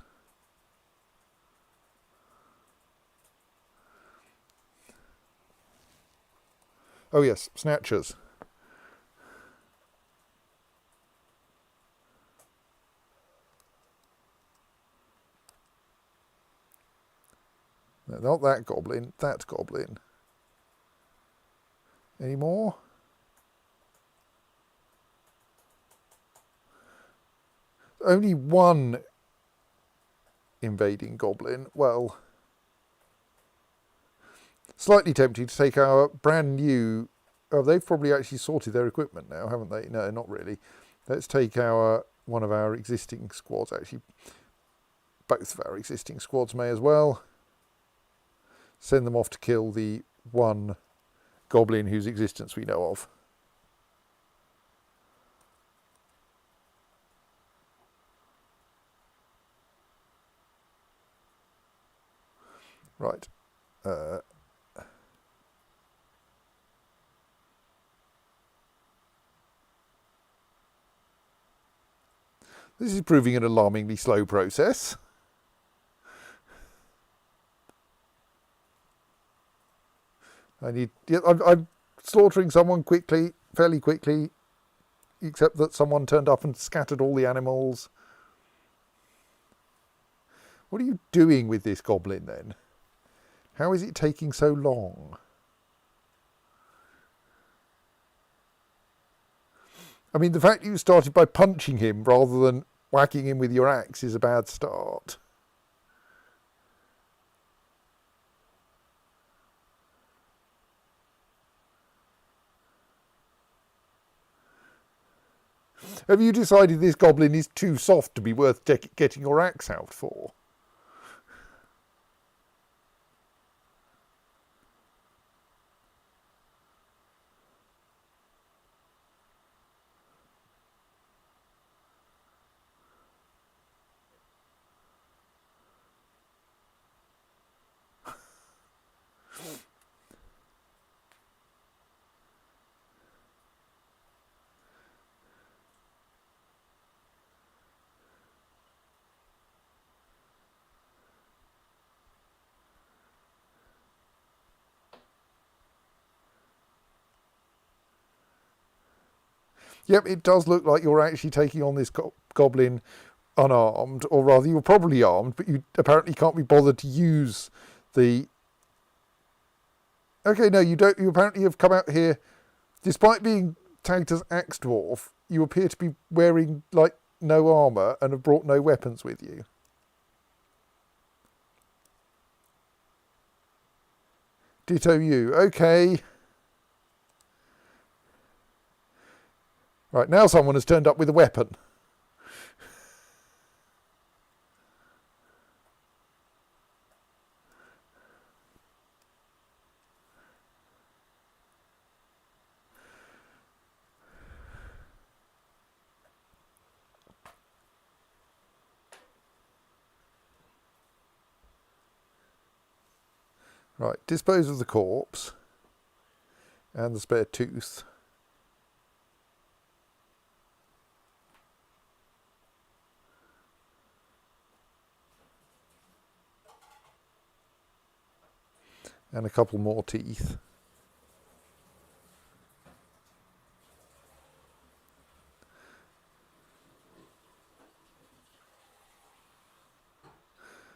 Oh yes, snatchers. No, not that goblin, that goblin. Any more? Only one invading goblin. Well, slightly tempting to take our brand new Oh, they've probably actually sorted their equipment now, haven't they? No, not really. Let's take one of our existing squads. Actually, both of our existing squads may as well. Send them off to kill the one goblin whose existence we know of. Right. This is proving an alarmingly slow process. I'm slaughtering someone quickly, fairly quickly, except that someone turned up and scattered all the animals. What are you doing with this goblin then? How is it taking so long? I mean, the fact that you started by punching him rather than whacking him with your axe is a bad start. Have you decided this goblin is too soft to be worth getting your axe out for? Yep, it does look like you're actually taking on this goblin unarmed, or rather you're probably armed, but you apparently can't be bothered to use the... Okay, no, you don't. You apparently have come out here, despite being tagged as Axe Dwarf, you appear to be wearing, like, no armour and have brought no weapons with you. Ditto you. Okay. Right, now someone has turned up with a weapon. Right, dispose of the corpse and the spare tooth. And a couple more teeth.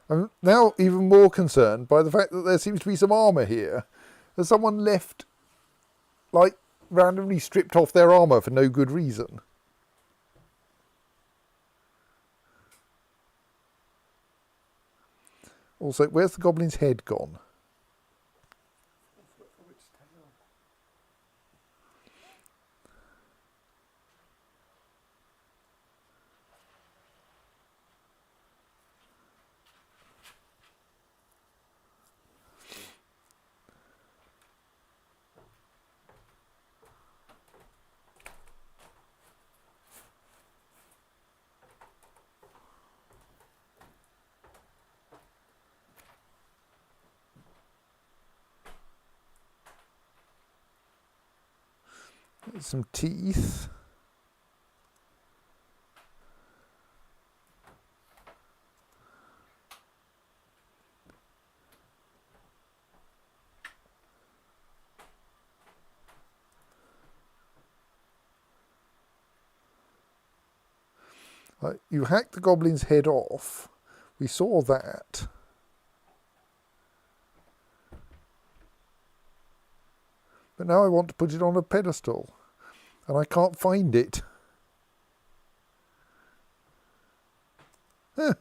I'm now even more concerned by the fact that there seems to be some armour here. Has someone left, like, randomly stripped off their armour for no good reason? Also, where's the goblin's head gone? Some teeth. You hacked the goblin's head off. We saw that. But now I want to put it on a pedestal. And I can't find it. Huh.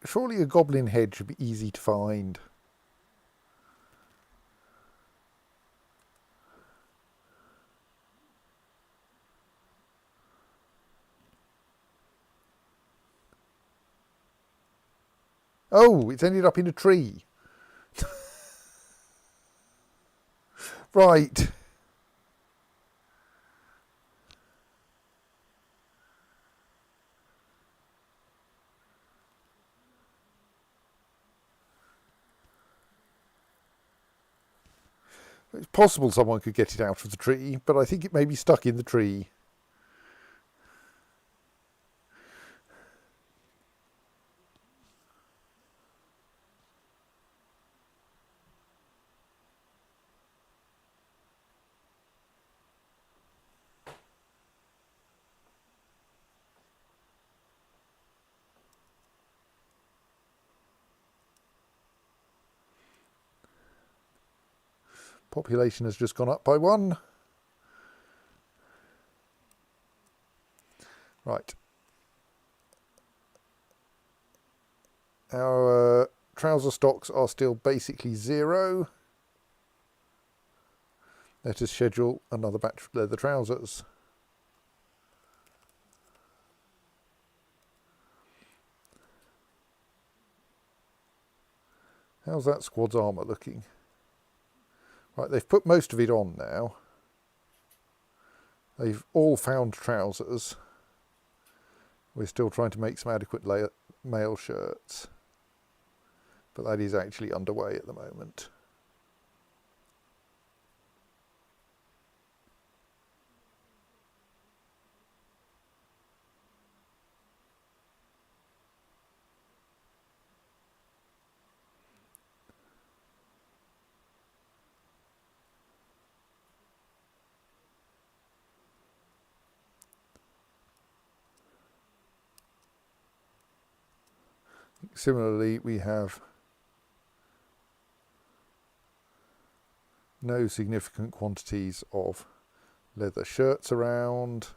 Surely a goblin head should be easy to find. Oh, it's ended up in a tree. Right. It's possible someone could get it out of the tree, but I think it may be stuck in the tree. Population has just gone up by 1. Right. Our trouser stocks are still basically 0. Let us schedule another batch of leather trousers. How's that squad's armour looking? Right, they've put most of it on now. They've all found trousers. We're still trying to make some adequate male shirts. But that is actually underway at the moment. Similarly, we have no significant quantities of leather shirts around.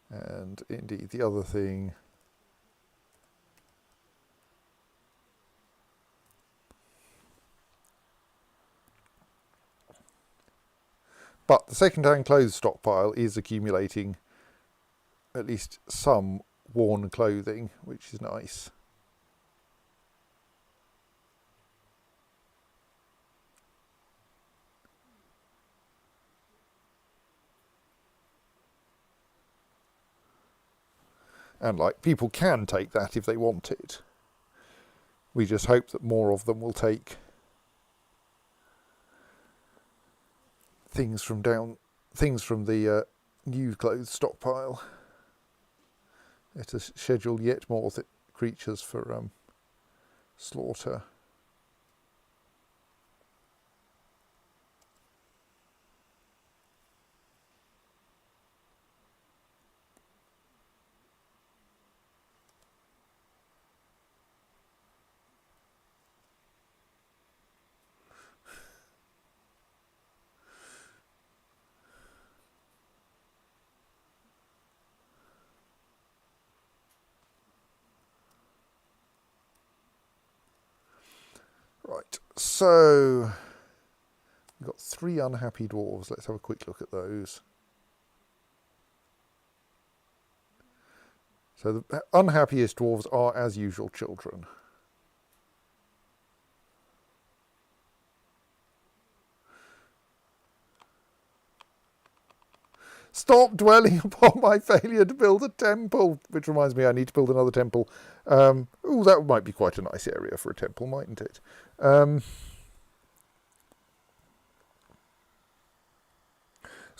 And indeed, the other thing but the second-hand clothes stockpile is accumulating at least some worn clothing, which is nice. And like, people can take that if they want it. We just hope that more of them will take things from the new clothes stockpile. Let us schedule yet more creatures for slaughter. Right, so we've got 3 unhappy dwarves. Let's have a quick look at those. So the unhappiest dwarves are, as usual, children. Stop dwelling upon my failure to build a temple, which reminds me I need to build another temple. Oh, that might be quite a nice area for a temple, mightn't it? There's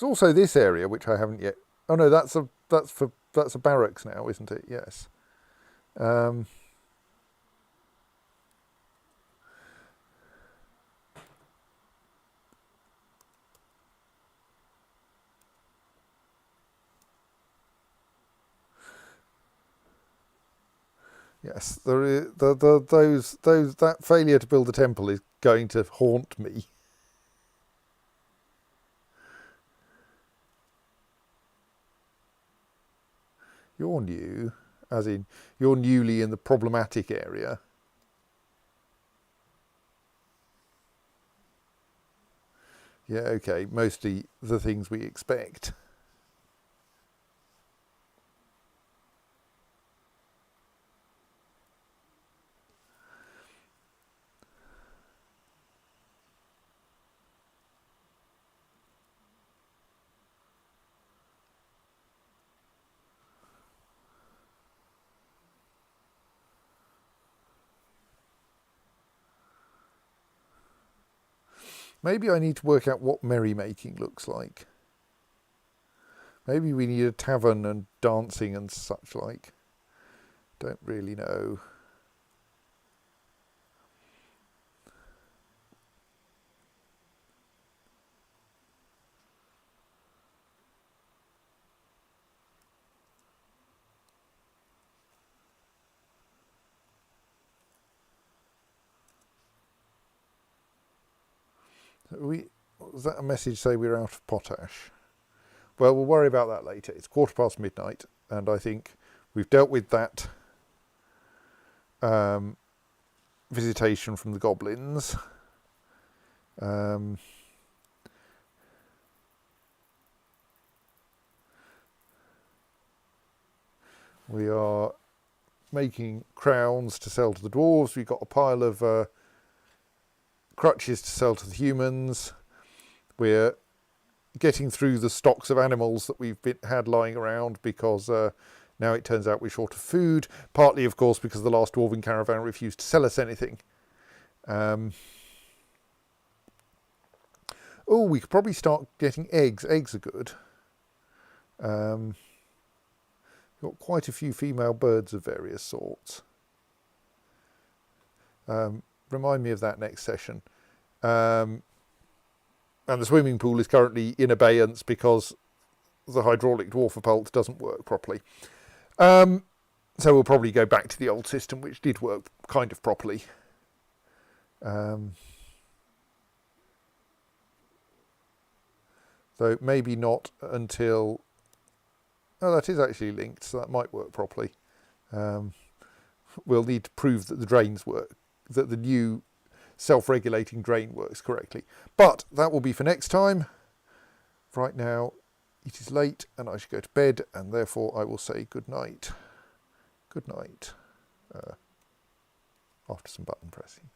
also this area which I haven't yet. Oh no, that's a barracks now, isn't it? Yes. Yes, there is, that failure to build a temple is going to haunt me. You're new, as in you're newly in the problematic area. Yeah, okay, mostly the things we expect. Maybe I need to work out what merrymaking looks like. Maybe we need a tavern and dancing and such like. Don't really know. Was that a message say we're out of potash? Well, we'll worry about that later. It's midnight, and I think we've dealt with that visitation from the goblins. We are making crowns to sell to the dwarves. We've got a pile of crutches to sell to the humans. We're getting through the stocks of animals that we've had lying around because now it turns out we're short of food, partly of course because the last dwarven caravan refused to sell us anything. Oh, we could probably start getting eggs. Eggs are good. Got quite a few female birds of various sorts. Remind me of that next session. And the swimming pool is currently in abeyance because the hydraulic dwarfapult doesn't work properly. So we'll probably go back to the old system, which did work kind of properly. Though maybe not until... Oh, that is actually linked, so that might work properly. We'll need to prove that the drains work, that the new self-regulating drain works correctly. But that will be for next time. Right now it is late and I should go to bed, and therefore I will say good night. Good night. After some button pressing.